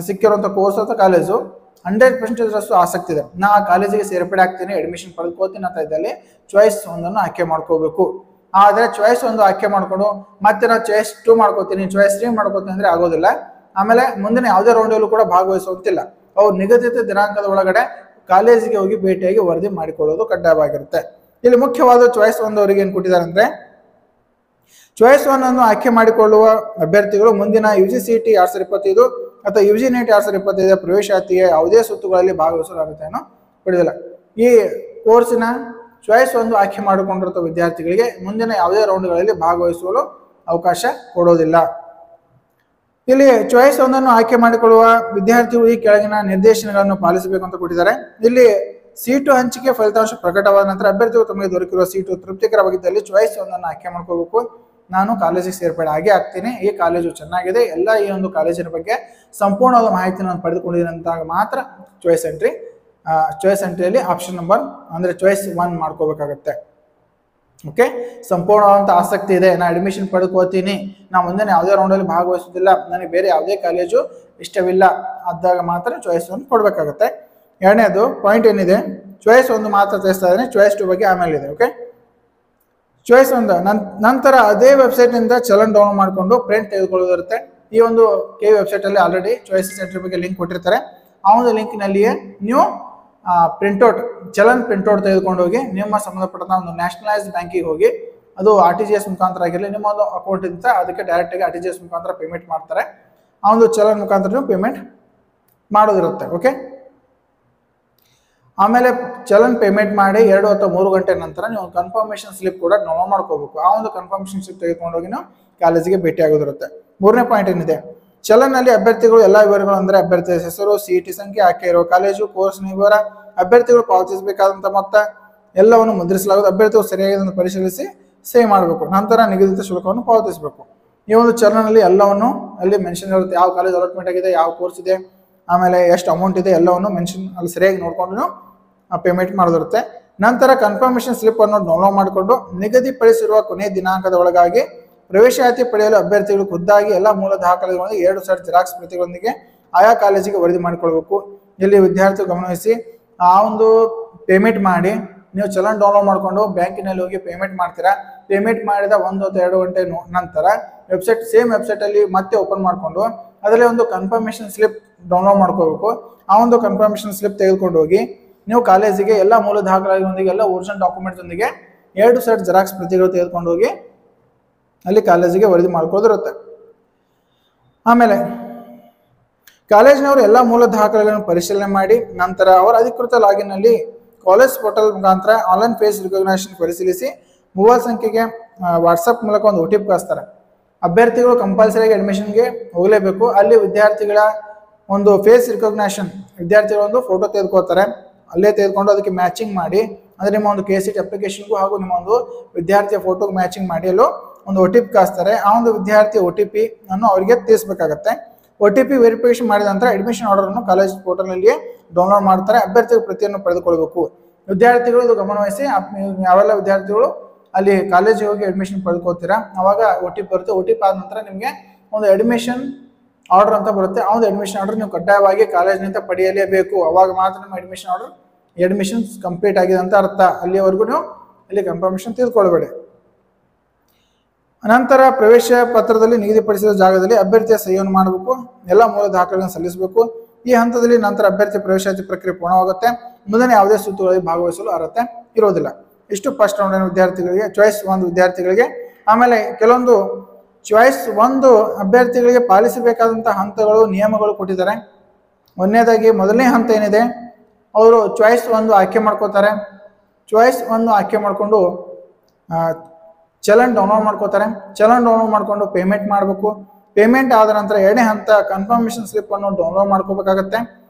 ಸಿಕ್ಕಿರುವಂಥ ಕೋರ್ಸ್ ಅಥವಾ ಕಾಲೇಜು 100% ಆಸಕ್ತಿ ಇದೆ, ನಾ ಆ ಕಾಲೇಜಿಗೆ ಸೇರ್ಪಡೆ ಆಗ್ತೀನಿ, ಅಡ್ಮಿಷನ್ ಪಡೆದುಕೋತೀನಿ ಅಂತ ಇದ್ದಲ್ಲಿ ಚಾಯ್ಸ್ 1 ಆಯ್ಕೆ ಮಾಡ್ಕೋಬೇಕು. ಆದರೆ ಚಾಯ್ಸ್ 1 ಆಯ್ಕೆ ಮಾಡ್ಕೊಂಡು ಮತ್ತೆ ನಾವು ಚಾಯ್ಸ್ 2 ಮಾಡ್ಕೋತೀನಿ, ಚಾಯ್ಸ್ 3 ಮಾಡ್ಕೋತೀನಿ ಅಂದರೆ ಆಗೋದಿಲ್ಲ. ಆಮೇಲೆ ಮುಂದಿನ ಯಾವುದೇ ರೌಂಡಲ್ಲೂ ಕೂಡ ಭಾಗವಹಿಸುವಂತಿಲ್ಲ. ಅವ್ರು ನಿಗದಿತ ದಿನಾಂಕದ ಒಳಗಡೆ ಕಾಲೇಜಿಗೆ ಹೋಗಿ ಭೇಟಿಯಾಗಿ ವರದಿ ಮಾಡಿಕೊಳ್ಳೋದು ಕಡ್ಡಾಯವಾಗಿರುತ್ತೆ. ಇಲ್ಲಿ ಮುಖ್ಯವಾದ ಚಾಯ್ಸ್ 1 ಅವರಿಗೆ ಏನು ಕೊಟ್ಟಿದ್ದಾರೆ ಅಂದರೆ ಚಾಯ್ಸ್ 1 ಅನ್ನು ಆಯ್ಕೆ ಮಾಡಿಕೊಳ್ಳುವ ಅಭ್ಯರ್ಥಿಗಳು ಮುಂದಿನ UGCET 2025 ಅಥವಾ UG NET 2025 ಪ್ರವೇಶಾತಿಯ ಯಾವುದೇ ಸುತ್ತುಗಳಲ್ಲಿ ಭಾಗವಹಿಸಲು ಅರ್ಹತೆಯನ್ನು ಪಡೆದಿಲ್ಲ. ಈ ಕೋರ್ಸಿನ ಚಾಯ್ಸ್ 1 ಆಯ್ಕೆ ಮಾಡಿಕೊಂಡಿರುವ ವಿದ್ಯಾರ್ಥಿಗಳಿಗೆ ಮುಂದಿನ ಯಾವುದೇ ರೌಂಡ್ಗಳಲ್ಲಿ ಭಾಗವಹಿಸಲು ಅವಕಾಶ ಕೊಡೋದಿಲ್ಲ. ಇಲ್ಲಿ ಚಾಯ್ಸ್ 1 ಅನ್ನು ಆಯ್ಕೆ ಮಾಡಿಕೊಳ್ಳುವ ವಿದ್ಯಾರ್ಥಿಗಳು ಈ ಕೆಳಗಿನ ನಿರ್ದೇಶನಗಳನ್ನು ಪಾಲಿಸಬೇಕು ಅಂತ ಕೊಟ್ಟಿದ್ದಾರೆ. ಇಲ್ಲಿ ಸೀಟು ಹಂಚಿಕೆ ಫಲಿತಾಂಶ ಪ್ರಕಟವಾದ ನಂತರ ಅಭ್ಯರ್ಥಿಗಳು ತಮಗೆ ದೊರಕಿರುವ ಸೀಟು ತೃಪ್ತಿಕರವಾಗಿದ್ದಲ್ಲಿ ಚಾಯ್ಸ್ 1 ಅನ್ನು ಆಯ್ಕೆ ಮಾಡ್ಕೋಬೇಕು. ನಾನು ಕಾಲೇಜಿಗೆ ಸೇರ್ಪಡೆ ಆಗೇ ಆಗ್ತೀನಿ, ಈ ಕಾಲೇಜು ಚೆನ್ನಾಗಿದೆ, ಎಲ್ಲ ಈ ಒಂದು ಕಾಲೇಜಿನ ಬಗ್ಗೆ ಸಂಪೂರ್ಣವಾದ ಮಾಹಿತಿ ನಾನು ಪಡೆದುಕೊಂಡಿದ್ದೀನಿ ಅಂತಾಗ ಮಾತ್ರ ಚಾಯ್ಸ್ ಎಂಟ್ರಿಯಲ್ಲಿ ಆಪ್ಷನ್ ನಂಬರ್ ಅಂದ್ರೆ ಚಾಯ್ಸ್ 1 ಮಾಡ್ಕೋಬೇಕಾಗತ್ತೆ. ಓಕೆ, ಸಂಪೂರ್ಣವಾದಂಥ ಆಸಕ್ತಿ ಇದೆ, ನಾನು ಅಡ್ಮಿಷನ್ ಪಡ್ಕೋತೀನಿ, ನಾ ಮುಂದೆ ಯಾವುದೇ ರೌಂಡಲ್ಲಿ ಭಾಗವಹಿಸೋದಿಲ್ಲ, ನನಗೆ ಬೇರೆ ಯಾವುದೇ ಕಾಲೇಜು ಇಷ್ಟವಿಲ್ಲ ಆದಾಗ ಮಾತ್ರ ಚಾಯ್ಸ್ 1 ಕೊಡಬೇಕಾಗತ್ತೆ. ಎರಡನೇದು ಪಾಯಿಂಟ್ ಏನಿದೆ, ಚಾಯ್ಸ್ 1 ಮಾತ್ರ ತಿಳಿಸ್ತಾ ಇದ್ದೇನೆ, ಚಾಯ್ಸ್ 2 ಬಗ್ಗೆ ಆಮೇಲೆ ಇದೆ. ಓಕೆ, ಚಾಯ್ಸ್ 1 ನಂತರ ಅದೇ ವೆಬ್ಸೈಟ್ನಿಂದ ಚಲನ್ ಡೌನ್ಲೋಡ್ ಮಾಡಿಕೊಂಡು ಪ್ರಿಂಟ್ ತೆಗೆದುಕೊಳ್ಳೋದಿರುತ್ತೆ. ಈ ಒಂದು ವೆಬ್ಸೈಟಲ್ಲಿ ಆಲ್ರೆಡಿ ಚಾಯ್ಸ್ ಸೆಂಟರ್ ಬಗ್ಗೆ ಲಿಂಕ್ ಕೊಟ್ಟಿರ್ತಾರೆ. ಆ ಒಂದು ಲಿಂಕ್ನಲ್ಲಿಯೇ ನೀವು ಪ್ರಿಂಟ್ಔಟ್ ಚಲನ್ ಪ್ರಿಂಟ್ಔಟ್ ತೆಗೆದುಕೊಂಡು ಹೋಗಿ ನಿಮ್ಮ ಸಂಬಂಧಪಟ್ಟಂತ ಒಂದು ನ್ಯಾಷನಲೈಸ್ಡ್ ಬ್ಯಾಂಕಿಗೆ ಹೋಗಿ, ಅದು RTGS ಮುಖಾಂತರ ಆಗಿರಲಿ, ನಿಮ್ಮ ಒಂದು ಅಕೌಂಟ್ ಇಂದ ಅದಕ್ಕೆ ಡೈರೆಕ್ಟಾಗಿ RTGS ಮುಖಾಂತರ ಪೇಮೆಂಟ್ ಮಾಡ್ತಾರೆ. ಆ ಒಂದು ಚಲನ್ ಮುಖಾಂತರ ನೀವು ಪೇಮೆಂಟ್ ಮಾಡೋದಿರುತ್ತೆ. ಓಕೆ, ಆಮೇಲೆ ಚಲನ್ ಪೇಮೆಂಟ್ ಮಾಡಿ 2 ಅಥವಾ 3 ಗಂಟೆ ನಂತರ ನೀವು ಕನ್ಫರ್ಮೇಷನ್ ಸ್ಲಿಪ್ ಕೂಡ ಡೌನ್ಲೋಡ್ ಮಾಡ್ಕೋಬೇಕು. ಆ ಒಂದು ಕನ್ಫರ್ಮೇಷನ್ ಸ್ಲಿಪ್ ತೆಗೆದುಕೊಂಡೋಗಿ ನಾವು ಕಾಲೇಜಿಗೆ ಭೇಟಿ ಆಗೋದಿರುತ್ತೆ. ಮೂರನೇ ಪಾಯಿಂಟ್ ಏನಿದೆ, ಚಲನ್ನಲ್ಲಿ ಅಭ್ಯರ್ಥಿಗಳು ಎಲ್ಲ ವಿವರಗಳು ಅಂದ್ರೆ ಅಭ್ಯರ್ಥಿ ಹೆಸರು, CET ಸಂಖ್ಯೆ, ಆಯ್ಕೆ ಇರುವ ಕಾಲೇಜು, ಕೋರ್ಸ್ನ ವಿವರ, ಅಭ್ಯರ್ಥಿಗಳು ಪಾವತಿಸಬೇಕಾದಂತ ಮೊತ್ತ ಎಲ್ಲವನ್ನು ಮುದ್ರಿಸಲಾಗುವುದು. ಅಭ್ಯರ್ಥಿಗಳು ಸರಿಯಾಗಿ ಪರಿಶೀಲಿಸಿ ಸೇವ್ ಮಾಡಬೇಕು. ನಂತರ ನಿಗದಿತ ಶುಲ್ಕವನ್ನು ಪಾವತಿಸಬೇಕು. ಈ ಒಂದು ಚಲನ್ನಲ್ಲಿ ಎಲ್ಲವನ್ನು ಅಲ್ಲಿ ಮೆನ್ಷನ್ ಇರುತ್ತೆ, ಯಾವ ಕಾಲೇಜ್ ಅಲಾಟ್ಮೆಂಟ್ ಆಗಿದೆ, ಯಾವ ಕೋರ್ಸ್ ಇದೆ, ಆಮೇಲೆ ಎಷ್ಟು ಅಮೌಂಟ್ ಇದೆ ಎಲ್ಲವನ್ನು ಮೆನ್ಷನ್ ಅಲ್ಲಿ ಸರಿಯಾಗಿ ನೋಡ್ಕೊಂಡು ಪೇಮೆಂಟ್ ಮಾಡೋದಿರುತ್ತೆ. ನಂತರ ಕನ್ಫರ್ಮೇಷನ್ ಸ್ಲಿಪ್ ಅನ್ನು ಡೌನ್ಲೋಡ್ ಮಾಡಿಕೊಂಡು ನಿಗದಿಪಡಿಸಿರುವ ಕೊನೆಯ ದಿನಾಂಕದ ಒಳಗಾಗಿ ಪ್ರವೇಶಾತಿ ಪಡೆಯಲು ಅಭ್ಯರ್ಥಿಗಳು ಖುದ್ದಾಗಿ ಎಲ್ಲ ಮೂಲ ದಾಖಲೆಗಳೊಂದಿಗೆ 2 ಸೆಟ್ ಜೆರಾಕ್ಸ್ ಪ್ರತಿಗಳೊಂದಿಗೆ ಆಯಾ ಕಾಲೇಜಿಗೆ ವರದಿ ಮಾಡಿಕೊಳ್ಬೇಕು. ಇಲ್ಲಿ ವಿದ್ಯಾರ್ಥಿಗಳು ಗಮನಿಸಿ, ಆ ಒಂದು ಪೇಮೆಂಟ್ ಮಾಡಿ ನೀವು ಚಲನ್ ಡೌನ್ಲೋಡ್ ಮಾಡಿಕೊಂಡು ಬ್ಯಾಂಕಿನಲ್ಲಿ ಹೋಗಿ ಪೇಮೆಂಟ್ ಮಾಡ್ತೀರಾ. ಪೇಮೆಂಟ್ ಮಾಡಿದ 1 ಅಥವಾ 2 ಗಂಟೆ ನಂತರ ಸೇಮ್ ವೆಬ್ಸೈಟಲ್ಲಿ ಮತ್ತೆ ಓಪನ್ ಮಾಡಿಕೊಂಡು ಅದರಲ್ಲಿ ಒಂದು ಕನ್ಫರ್ಮೇಷನ್ ಸ್ಲಿಪ್ ಡೌನ್ಲೋಡ್ ಮಾಡ್ಕೋಬೇಕು. ಆ ಒಂದು ಕನ್ಫರ್ಮೇಷನ್ ಸ್ಲಿಪ್ ತೆಗೆದುಕೊಂಡು ಹೋಗಿ ನೀವು ಕಾಲೇಜಿಗೆ ಎಲ್ಲ ಮೂಲ ದಾಖಲೆಗಳೊಂದಿಗೆ ಎಲ್ಲ ಒರಿಜಿನಲ್ ಡಾಕ್ಯುಮೆಂಟ್ಸ್ ಒಂದಿಗೆ 2 ಸೆಟ್ ಜೆರಾಕ್ಸ್ ಪ್ರತಿಗಳು ತೆಗೆದುಕೊಂಡು ಹೋಗಿ ಅಲ್ಲಿ ಕಾಲೇಜಿಗೆ ವರದಿ ಮಾಡ್ಕೋದಿರುತ್ತೆ. ಆಮೇಲೆ ಕಾಲೇಜಿನವರು ಎಲ್ಲ ಮೂಲ ದಾಖಲೆಗಳನ್ನು ಪರಿಶೀಲನೆ ಮಾಡಿ ನಂತರ ಅವರ ಅಧಿಕೃತ ಲಾಗಿನ್ ನಲ್ಲಿ ಕಾಲೇಜ್ ಪೋರ್ಟಲ್ ಮುಖಾಂತರ ಆನ್ಲೈನ್ ಫೇಸ್ ರಿಕಗ್ನಿಷನ್ ಪರಿಶೀಲಿಸಿ ಮೊಬೈಲ್ ಸಂಖ್ಯೆಗೆ ವಾಟ್ಸಪ್ ಮೂಲಕ ಒಂದು OTP ಕಳಿಸ್ತಾರೆ. ಅಭ್ಯರ್ಥಿಗಳು ಕಂಪಲ್ಸರಿಯಾಗಿ ಅಡ್ಮಿಷನ್ಗೆ ಹೋಗಲೇಬೇಕು. ಅಲ್ಲಿ ವಿದ್ಯಾರ್ಥಿಗಳ ಒಂದು ಫೇಸ್ ರಿಕಗ್ನಿಷನ್ ವಿದ್ಯಾರ್ಥಿಗಳ ಒಂದು ಫೋಟೋ ತೆಗೆದುಕೊಳ್ತಾರೆ. ಅಲ್ಲೇ ತೆಗೆದುಕೊಂಡು ಅದಕ್ಕೆ ಮ್ಯಾಚಿಂಗ್ ಮಾಡಿ ಅಂದ್ರೆ ನಿಮ್ಮ ಒಂದು KCET ಅಪ್ಲಿಕೇಶನ್ಗೂ ಹಾಗೂ ನಿಮ್ಮ ಒಂದು ವಿದ್ಯಾರ್ಥಿಯ ಫೋಟೋಗೆ ಮ್ಯಾಚಿಂಗ್ ಮಾಡಿ ಅಲ್ಲೂ ಒಂದು OTP ಕಳಿಸ್ತಾರೆ. ಆ ಒಂದು ವಿದ್ಯಾರ್ಥಿ OTP ಅನ್ನು ಅವರಿಗೆ ತಿಳಿಸಬೇಕಾಗತ್ತೆ. OTP ವೆರಿಫಿಕೇಶನ್ ಮಾಡಿದ ನಂತರ ಅಡ್ಮಿಷನ್ ಆರ್ಡರ್ ಅನ್ನು ಕಾಲೇಜ್ ಪೋರ್ಟಲ್ನಲ್ಲಿಯೇ ಡೌನ್ಲೋಡ್ ಮಾಡ್ತಾರೆ. ಅಭ್ಯರ್ಥಿಗಳ ಪ್ರತಿಯನ್ನು ಪಡೆದುಕೊಳ್ಳಬೇಕು. ವಿದ್ಯಾರ್ಥಿಗಳು ಇದು ಗಮನವಹಿಸಿ, ಯಾವೆಲ್ಲ ವಿದ್ಯಾರ್ಥಿಗಳು ಅಲ್ಲಿ ಕಾಲೇಜಿಗೆ ಹೋಗಿ ಅಡ್ಮಿಷನ್ ಪಡೆದುಕೊಳ್ತೀರಾ ಅವಾಗ OTP ಬರುತ್ತೆ. OTP ಆದ ನಂತರ ನಿಮಗೆ ಒಂದು ಅಡ್ಮಿಷನ್ ಆರ್ಡರ್ ಅಂತ ಬರುತ್ತೆ. ಆ ಒಂದು ಅಡ್ಮಿಷನ್ ಆರ್ಡರ್ ನೀವು ಕಡ್ಡಾಯವಾಗಿ ಕಾಲೇಜಿನಿಂದ ಪಡೆಯಲೇಬೇಕು. ಅವಾಗ ಮಾತ್ರ ನಿಮ್ಮ ಅಡ್ಮಿಷನ್ಸ್ ಕಂಪ್ಲೀಟ್ ಆಗಿದೆ ಅಂತ ಅರ್ಥ. ಅಲ್ಲಿವರೆಗೂ ನೀವು ಅಲ್ಲಿ ಕನ್ಫರ್ಮೇಷನ್ ತೆಗೆದುಕೊಳ್ಬೇಡಿ. ನಂತರ ಪ್ರವೇಶ ಪತ್ರದಲ್ಲಿ ನಿಗದಿಪಡಿಸಿದ ಜಾಗದಲ್ಲಿ ಅಭ್ಯರ್ಥಿಯ ಸಹಿಯನ್ನು ಮಾಡಬೇಕು. ಎಲ್ಲ ಮೂಲ ದಾಖಲೆಗಳನ್ನು ಸಲ್ಲಿಸಬೇಕು. ಈ ಹಂತದಲ್ಲಿ ನಂತರ ಅಭ್ಯರ್ಥಿ ಪ್ರವೇಶಾತಿ ಪ್ರಕ್ರಿಯೆ ಪೂರ್ಣವಾಗುತ್ತೆ. ಮುಂದಿನ ಯಾವುದೇ ಸುತ್ತುಗಳಲ್ಲಿ ಭಾಗವಹಿಸಲು ಅರ್ಹತೆ ಇರೋದಿಲ್ಲ. ಇಷ್ಟು ಫಸ್ಟ್ ರೌಂಡಿನ ವಿದ್ಯಾರ್ಥಿಗಳಿಗೆ, ಚಾಯ್ಸ್ 1 ವಿದ್ಯಾರ್ಥಿಗಳಿಗೆ. ಆಮೇಲೆ ಕೆಲವೊಂದು ಚಾಯ್ಸ್ 1 ಅಭ್ಯರ್ಥಿಗಳಿಗೆ ಪಾಲಿಸಬೇಕಾದಂತಹ ಹಂತಗಳು, ನಿಯಮಗಳು ಕೊಟ್ಟಿದ್ದಾರೆ. ಒಂದನೇದಾಗಿ ಮೊದಲನೇ ಹಂತ ಏನಿದೆ, ಅವರು ಚಾಯ್ಸ್ 1 ಆಯ್ಕೆ ಮಾಡ್ಕೋತಾರೆ. ಚಾಯ್ಸ್ 1 ಆಯ್ಕೆ ಮಾಡಿಕೊಂಡು ಚಲನ್ ಡೌನ್ಲೋಡ್ ಮಾಡ್ಕೋತಾರೆ. ಚಲನ್ ಡೌನ್ಲೋಡ್ ಮಾಡಿಕೊಂಡು ಪೇಮೆಂಟ್ ಮಾಡಬೇಕು. ಪೇಮೆಂಟ್ ಆದ ನಂತರ ಎರಡನೇ ಹಂತ ಕನ್ಫರ್ಮೇಷನ್ ಸ್ಲಿಪ್ ಅನ್ನು ಡೌನ್ಲೋಡ್ ಮಾಡ್ಕೋಬೇಕಾಗತ್ತೆ.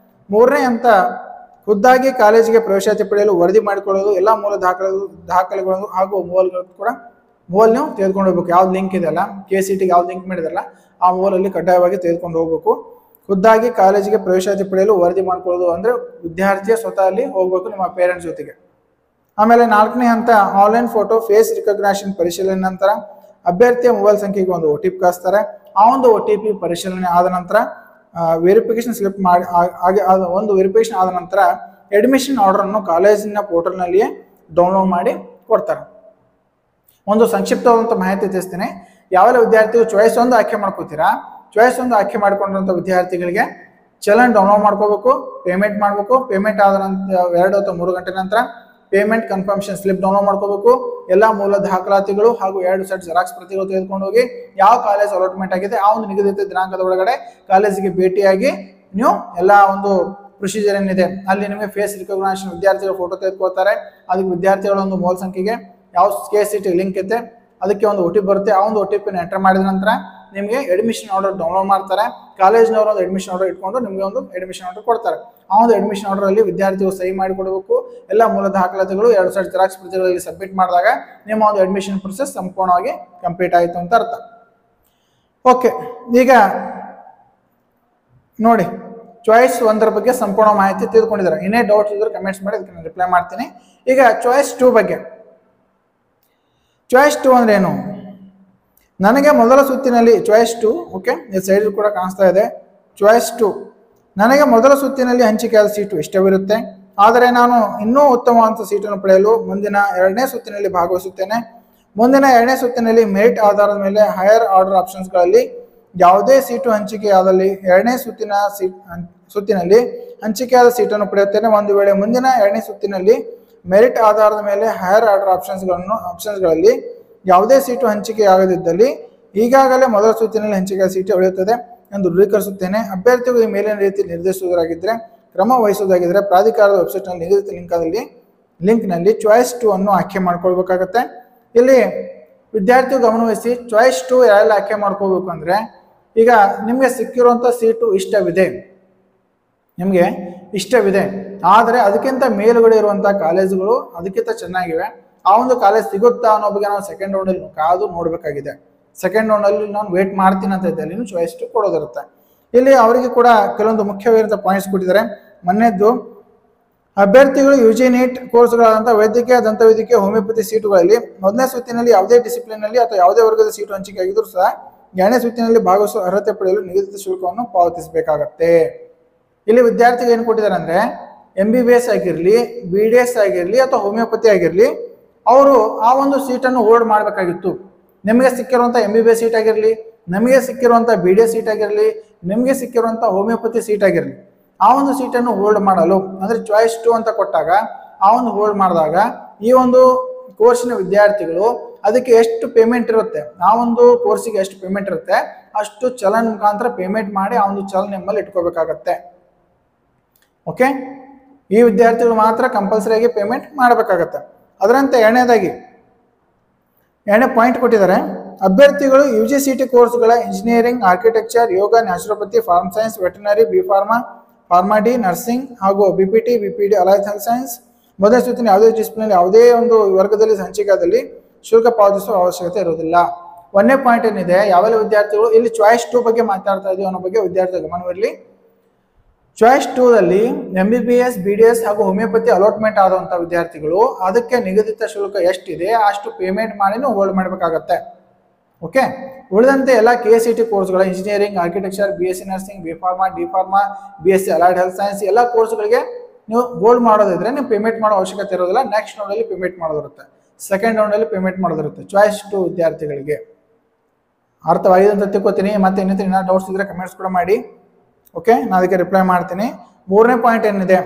ಮೂರನೇ ಹಂತ ಖುದ್ದಾಗಿ ಕಾಲೇಜಿಗೆ ಪ್ರವೇಶಾತಿ ಪಡೆಯಲು ವರದಿ ಮಾಡಿಕೊಳ್ಳೋದು. ಎಲ್ಲ ಮೂಲ ದಾಖಲೆಗಳು ಹಾಗೂ ಮೊಬೈಲ್ ನೀವು ತೆಗೆದುಕೊಂಡು ಹೋಗ್ಬೇಕು. ಯಾವ್ದು ಲಿಂಕ್ ಇದೆಯಲ್ಲ, KCET ಯಾವ್ದು ಲಿಂಕ್ ಮಾಡಿದಲ್ಲ ಆ ಮೊಬೈಲಲ್ಲಿ ಕಡ್ಡಾಯವಾಗಿ ತೆಗೆದುಕೊಂಡು ಹೋಗ್ಬೇಕು. ಖುದ್ದಾಗಿ ಕಾಲೇಜಿಗೆ ಪ್ರವೇಶಾತಿ ಪಡೆಯಲು ವರದಿ ಮಾಡ್ಕೊಳ್ಳೋದು ಅಂದ್ರೆ ವಿದ್ಯಾರ್ಥಿಯ ಸ್ವತಃ ಅಲ್ಲಿ ಹೋಗ್ಬೇಕು ನಿಮ್ಮ ಪೇರೆಂಟ್ಸ್ ಜೊತೆಗೆ. ಆಮೇಲೆ ನಾಲ್ಕನೇ ಹಂತ ಆನ್ಲೈನ್ ಫೋಟೋ ಫೇಸ್ ರಿಕಗ್ನಿಷನ್ ಪರಿಶೀಲನೆ ನಂತರ ಅಭ್ಯರ್ಥಿಯ ಮೊಬೈಲ್ ಸಂಖ್ಯೆಗೆ ಒಂದು OTP ಕಳಿಸ್ತಾರೆ. ಆ ಒಂದು OTP ಪರಿಶೀಲನೆ ಆದ ನಂತರ ವೆರಿಫಿಕೇಶನ್ ಸ್ಲಿಪ್ ಮಾಡಿ ಒಂದು ವೆರಿಫಿಕೇಶನ್ ಆದ ನಂತರ ಅಡ್ಮಿಷನ್ ಆರ್ಡರ್ ಅನ್ನು ಕಾಲೇಜಿನ ಪೋರ್ಟಲ್ನಲ್ಲಿಯೇ ಡೌನ್ಲೋಡ್ ಮಾಡಿ ಕೊಡ್ತಾರೆ. ಒಂದು ಸಂಕ್ಷಿಪ್ತವಾದಂಥ ಮಾಹಿತಿ ತಿಳಿಸ್ತೀನಿ. ಯಾವೆಲ್ಲ ವಿದ್ಯಾರ್ಥಿಗಳು ಚಾಯ್ಸ್ 1 ಆಯ್ಕೆ ಮಾಡ್ಕೋತೀರಾ, ಚಾಯ್ಸ್ 1 ಆಯ್ಕೆ ಮಾಡ್ಕೊಂಡಂಥ ವಿದ್ಯಾರ್ಥಿಗಳಿಗೆ ಚಲನ್ ಡೌನ್ಲೋಡ್ ಮಾಡ್ಕೋಬೇಕು, ಪೇಮೆಂಟ್ ಮಾಡಬೇಕು. ಪೇಮೆಂಟ್ ಆದ ನಂತರ 2 ಅಥವಾ 3 ಗಂಟೆ ನಂತರ ಪೇಮೆಂಟ್ ಕನ್ಫರ್ಮೇಷನ್ ಸ್ಲಿಪ್ ಡೌನ್ಲೋಡ್ ಮಾಡ್ಕೋಬೇಕು, ಎಲ್ಲ ಮೂಲ ದಾಖಲಾತಿಗಳು ಹಾಗೂ 2 ಸೆಟ್ ಜೆರಾಕ್ಸ್ ಪ್ರತಿಗಳು ತೆಗೆದುಕೊಂಡು ಹೋಗಿ ಯಾವ ಕಾಲೇಜ್ ಅಲಾಟ್ಮೆಂಟ್ ಆಗಿದೆ ಆ ಒಂದು ನಿಗದಿತ ದಿನಾಂಕದ ಒಳಗಡೆ ಕಾಲೇಜಿಗೆ ಭೇಟಿಯಾಗಿ ನೀವು ಎಲ್ಲ ಒಂದು ಪ್ರೊಸೀಜರ್ ಏನಿದೆ ಅಲ್ಲಿ ನಿಮಗೆ ಫೇಸ್ ರಿಕಗ್ನೈಷನ್ ವಿದ್ಯಾರ್ಥಿಗಳ ಫೋಟೋ ತೆಗೆದುಕೊಳ್ತಾರೆ. ಅದಕ್ಕೆ ವಿದ್ಯಾರ್ಥಿಗಳ ಒಂದು ಮೂಲ ಸಂಖ್ಯೆಗೆ ಯಾವ KCT ಲಿಂಕ್ ಐತೆ ಅದಕ್ಕೆ ಒಂದು OTP ಬರುತ್ತೆ. ಆ ಒಂದು OTP ಎಂಟರ್ ಮಾಡಿದ ನಂತರ ನಿಮಗೆ ಅಡ್ಮಿಷನ್ ಆರ್ಡರ್ ಡೌನ್ಲೋಡ್ ಮಾಡ್ತಾರೆ. ಕಾಲೇಜ್ನವರು ಒಂದು ಅಡ್ಮಿಷನ್ ಆರ್ಡರ್ ಇಟ್ಕೊಂಡು ನಿಮಗೆ ಒಂದು ಅಡ್ಮಿಷನ್ ಆರ್ಡರ್ ಕೊಡ್ತಾರೆ. ಆ ಒಂದು ಅಡ್ಮಿಷನ್ ಆರ್ಡರ್ ಅಲ್ಲಿ ವಿದ್ಯಾರ್ಥಿಗಳು ಸಹಿ ಮಾಡಿ ಕೊಡಬೇಕು. ಎಲ್ಲ ಮೂಲ ದಾಖಲಾತಿಗಳು 2 ಸೆಟ್ ಜೆರಾಕ್ಸ್ ಪ್ರತಿಗಳಲ್ಲಿ ಸಬ್ಮಿಟ್ ಮಾಡಿದಾಗ ನಿಮ್ಮ ಒಂದು ಅಡ್ಮಿಷನ್ ಪ್ರೊಸೆಸ್ ಸಂಪೂರ್ಣವಾಗಿ ಕಂಪ್ಲೀಟ್ ಆಯಿತು ಅಂತ ಅರ್ಥ. ಓಕೆ, ಈಗ ನೋಡಿ ಚಾಯ್ಸ್ 1 ಬಗ್ಗೆ ಸಂಪೂರ್ಣ ಮಾಹಿತಿ ತಿಳ್ಕೊಂಡಿದ್ದಾರೆ. ಇನ್ನೇ ಡೌಟ್ಸ್ ಇದ್ರೆ ಕಮೆಂಟ್ಸ್ ಮಾಡಿ ಅದಕ್ಕೆ ನಾನು ರಿಪ್ಲೈ ಮಾಡ್ತೀನಿ. ಈಗ ಚಾಯ್ಸ್ 2 ಬಗ್ಗೆ. ಚಾಯ್ಸ್ 2 ಅಂದ್ರೆ ಏನು? ನನಗೆ ಮೊದಲ ಸುತ್ತಿನಲ್ಲಿ ಚಾಯ್ಸ್ 2, ಓಕೆ, ಈ ಸೈಡ್ ಕೂಡ ಕಾಣಿಸ್ತಾ ಇದೆ. ಚಾಯ್ಸ್ 2 ನನಗೆ ಮೊದಲ ಸುತ್ತಿನಲ್ಲಿ ಹಂಚಿಕೆಯಾದ ಸೀಟು ಇಷ್ಟವಿರುತ್ತೆ, ಆದರೆ ನಾನು ಇನ್ನೂ ಉತ್ತಮವಾದ ಸೀಟನ್ನು ಪಡೆಯಲು ಮುಂದಿನ 2ನೇ ಸುತ್ತಿನಲ್ಲಿ ಭಾಗವಹಿಸುತ್ತೇನೆ. ಮುಂದಿನ 2ನೇ ಸುತ್ತಿನಲ್ಲಿ ಮೆರಿಟ್ ಆಧಾರದ ಮೇಲೆ ಹೈಯರ್ ಆರ್ಡರ್ ಆಪ್ಷನ್ಸ್ಗಳಲ್ಲಿ ಯಾವುದೇ ಸೀಟು ಹಂಚಿಕೆಯಾದಲ್ಲಿ 2ನೇ ಸುತ್ತಿನಲ್ಲಿ ಹಂಚಿಕೆಯಾದ ಸೀಟನ್ನು ಪಡೆಯುತ್ತೇನೆ. ಒಂದು ವೇಳೆ ಮುಂದಿನ 2ನೇ ಸುತ್ತಿನಲ್ಲಿ ಮೆರಿಟ್ ಆಧಾರದ ಮೇಲೆ ಹೈಯರ್ ಆರ್ಡರ್ ಆಪ್ಷನ್ಸ್ಗಳಲ್ಲಿ ಯಾವುದೇ ಸೀಟು ಹಂಚಿಕೆಯಾಗದಿದ್ದಲ್ಲಿ ಈಗಾಗಲೇ ಮೊದಲ ಸುತ್ತಿನಲ್ಲಿ ಹಂಚಿಕೆಯಾದ ಸೀಟು ಉಳಿಯುತ್ತದೆ ಎಂದು ದೃಢೀಕರಿಸುತ್ತೇನೆ. ಅಭ್ಯರ್ಥಿಗಳು ಈ ಮೇಲಿನ ರೀತಿ ನಿರ್ದೇಶಿಸುವುದಾಗಿದ್ದರೆ ಕ್ರಮ ವಹಿಸುವುದಾಗಿದ್ದರೆ ಪ್ರಾಧಿಕಾರದ ವೆಬ್ಸೈಟ್ನಲ್ಲಿ ನಿಗದಿತ ಲಿಂಕ್ನಲ್ಲಿ ಚಾಯ್ಸ್ 2 ಅನ್ನು ಆಯ್ಕೆ ಮಾಡ್ಕೊಳ್ಬೇಕಾಗತ್ತೆ. ಇಲ್ಲಿ ವಿದ್ಯಾರ್ಥಿಗಳು ಗಮನವಹಿಸಿ ಚಾಯ್ಸ್ 2 ಯಾರೆಲ್ಲ ಆಯ್ಕೆ ಮಾಡ್ಕೋಬೇಕು ಅಂದ್ರೆ, ಈಗ ನಿಮಗೆ ಸಿಕ್ಕಿರುವಂಥ ಸೀಟು ಇಷ್ಟವಿದೆ, ಆದರೆ ಅದಕ್ಕಿಂತ ಮೇಲುಗಡೆ ಇರುವಂಥ ಕಾಲೇಜುಗಳು ಅದಕ್ಕಿಂತ ಚೆನ್ನಾಗಿವೆ. ಆ ಒಂದು ಕಾಲೇಜ್ ಸಿಗುತ್ತಾ ಅನ್ನೋ ಬಗ್ಗೆ ನಾವು ಸೆಕೆಂಡ್ ರೌಂಡಲ್ಲಿ ಕಾದು ನೋಡಬೇಕಾಗಿದೆ. ಸೆಕೆಂಡ್ ರೌಂಡಲ್ಲಿ ನಾನು ವೇಟ್ ಮಾಡ್ತೀನಿ ಅಂತ ಇದ್ದಲ್ಲಿ ಇನ್ನು ಚಾಯ್ಸ್ 2 ಕೊಡೋದಿರುತ್ತೆ. ಇಲ್ಲಿ ಅವರಿಗೆ ಕೂಡ ಕೆಲವೊಂದು ಮುಖ್ಯವಾಗಿರುವಂಥ ಪಾಯಿಂಟ್ಸ್ ಕೊಟ್ಟಿದ್ದಾರೆ. ಮೊನ್ನೆದ್ದು ಅಭ್ಯರ್ಥಿಗಳು UG NEET ಕೋರ್ಸ್ಗಳಾದಂಥ ವೈದ್ಯಕೀಯ, ದಂತವೈದ್ಯಕೀಯ, ಹೋಮಿಯೋಪತಿ ಸೀಟುಗಳಲ್ಲಿ ಮೊದಲನೇ ಸುತ್ತಿನಲ್ಲಿ ಯಾವುದೇ ಡಿಸಿಪ್ಲಿನಲ್ಲಿ ಅಥವಾ ಯಾವುದೇ ವರ್ಗದ ಸೀಟು ಹಂಚಿಕೆ ಆಗಿದ್ರೂ ಸಹ 2ನೇ ಸುತ್ತಿನಲ್ಲಿ ಭಾಗವಹಿಸುವ ಅರ್ಹತೆ ಪಡೆಯಲು ನಿಗದಿತ ಶುಲ್ಕವನ್ನು ಪಾವತಿಸಬೇಕಾಗತ್ತೆ. ಇಲ್ಲಿ ವಿದ್ಯಾರ್ಥಿಗಳು ಏನು ಕೊಟ್ಟಿದ್ದಾರೆ ಅಂದ್ರೆ, MBBS ಆಗಿರಲಿ, BDS ಆಗಿರಲಿ ಅಥವಾ ಹೋಮಿಯೋಪತಿ ಆಗಿರಲಿ, ಅವರು ಆ ಒಂದು ಸೀಟನ್ನು ಹೋಲ್ಡ್ ಮಾಡಬೇಕಾಗಿತ್ತು. ನಿಮಗೆ ಸಿಕ್ಕಿರುವಂಥ MBBS ಸೀಟ್ ಆಗಿರಲಿ, ನಮಗೆ ಸಿಕ್ಕಿರುವಂಥ BDS ಸೀಟ್ ಆಗಿರಲಿ, ನಿಮಗೆ ಸಿಕ್ಕಿರುವಂಥ ಹೋಮಿಯೋಪತಿ ಸೀಟ್ ಆಗಿರಲಿ, ಆ ಒಂದು ಸೀಟನ್ನು ಹೋಲ್ಡ್ ಮಾಡಲು ಅಂದ್ರೆ ಚಾಯ್ಸ್ 2 ಅಂತ ಕೊಟ್ಟಾಗ ಆ ಒಂದು ಹೋಲ್ಡ್ ಮಾಡಿದಾಗ ಈ ಒಂದು ಕೋರ್ಸಿನ ವಿದ್ಯಾರ್ಥಿಗಳು ಅದಕ್ಕೆ ಎಷ್ಟು ಪೇಮೆಂಟ್ ಇರುತ್ತೆ, ಆ ಒಂದು ಕೋರ್ಸಿಗೆ ಎಷ್ಟು ಪೇಮೆಂಟ್ ಇರುತ್ತೆ ಅಷ್ಟು ಚಲನ್ ಮುಖಾಂತರ ಪೇಮೆಂಟ್ ಮಾಡಿ ಆ ಒಂದು ಚಲನ್ ನಿಮ್ಮಲ್ಲಿ ಇಟ್ಕೋಬೇಕಾಗತ್ತೆ. ಓಕೆ, ಈ ವಿದ್ಯಾರ್ಥಿಗಳು ಮಾತ್ರ ಕಂಪಲ್ಸರಿಯಾಗಿ ಪೇಮೆಂಟ್ ಮಾಡಬೇಕಾಗತ್ತೆ. ಅದರಂತೆ 2ನೇದಾಗಿ 2ನೇ ಪಾಯಿಂಟ್ ಕೊಟ್ಟಿದ್ದಾರೆ. ಅಭ್ಯರ್ಥಿಗಳು UGCT ಕೋರ್ಸ್ಗಳ engineering, architecture, yoga, naturopathy, farm science, veterinary, pharma D, nursing ಹಾಗೂ BPT, BPD, allied health science ಮೊದಲ ಸುತ್ತಿನ ಯಾವುದೇ ಡಿಸಿಪ್ಲಿನ್ ಯಾವುದೇ ಒಂದು ವರ್ಗದಲ್ಲಿ ಹಂಚಿಕೆಯಾದಲ್ಲಿ ಶುಲ್ಕ ಪಾವತಿಸುವ ಅವಶ್ಯಕತೆ ಇರುವುದಿಲ್ಲ. 1ನೇ ಪಾಯಿಂಟ್ ಏನಿದೆ, ಯಾವೆಲ್ಲ ವಿದ್ಯಾರ್ಥಿಗಳು ಇಲ್ಲಿ ಚಾಯ್ಸ್ 2 ಬಗ್ಗೆ ಮಾತಾಡ್ತಾ ಇದೀವಿ ಅನ್ನೋ ಬಗ್ಗೆ ವಿದ್ಯಾರ್ಥಿಗಳ ಗಮನವಿರಲಿ. ಚಾಯ್ಸ್ 2ದಲ್ಲಿ MBBS, BDS ಹಾಗೂ ಹೋಮಿಯೋಪತಿ ಅಲಾಟ್ಮೆಂಟ್ ಆದಂಥ ವಿದ್ಯಾರ್ಥಿಗಳು ಅದಕ್ಕೆ ನಿಗದಿತ ಶುಲ್ಕ ಎಷ್ಟಿದೆ ಅಷ್ಟು ಪೇಮೆಂಟ್ ಮಾಡಿನೂ ಹೋಲ್ಡ್ ಮಾಡಬೇಕಾಗತ್ತೆ. ಓಕೆ, ಉಳಿದಂತೆ ಎಲ್ಲ KCT ಕೋರ್ಸ್ಗಳ engineering, architecture, BSc nursing, B.Pharma, D.Pharma, BSc allied health science ಎಲ್ಲ ಕೋರ್ಸ್ಗಳಿಗೆ ನೀವು ಹೋಲ್ಡ್ ಮಾಡೋದಿದ್ರೆ ನೀವು ಪೇಮೆಂಟ್ ಮಾಡೋ ಅವಶ್ಯಕತೆ ಇರೋದಿಲ್ಲ. ನೆಕ್ಸ್ಟ್ ರೌಂಡಲ್ಲಿ ಪೇಮೆಂಟ್ ಮಾಡೋದಿರುತ್ತೆ, ಸೆಕೆಂಡ್ ರೌಂಡಲ್ಲಿ ಪೇಮೆಂಟ್ ಮಾಡೋದಿರುತ್ತೆ ಚಾಯ್ಸ್ 2 ವಿದ್ಯಾರ್ಥಿಗಳಿಗೆ. ಅರ್ಥವಾಗಿದೆ ಅಂತ ತಿಳ್ಕೊತೀನಿ. ಮತ್ತೆ ಇನ್ನೇನು ಡೌಟ್ಸ್ ಇದ್ರೆ ಕಮೆಂಟ್ಸ್ ಕೂಡ ಮಾಡಿ. ಓಕೆ, ನಾನು ಅದಕ್ಕೆ ರಿಪ್ಲೈ ಮಾಡ್ತೀನಿ. 3ನೇ ಪಾಯಿಂಟ್ ಏನಿದೆ,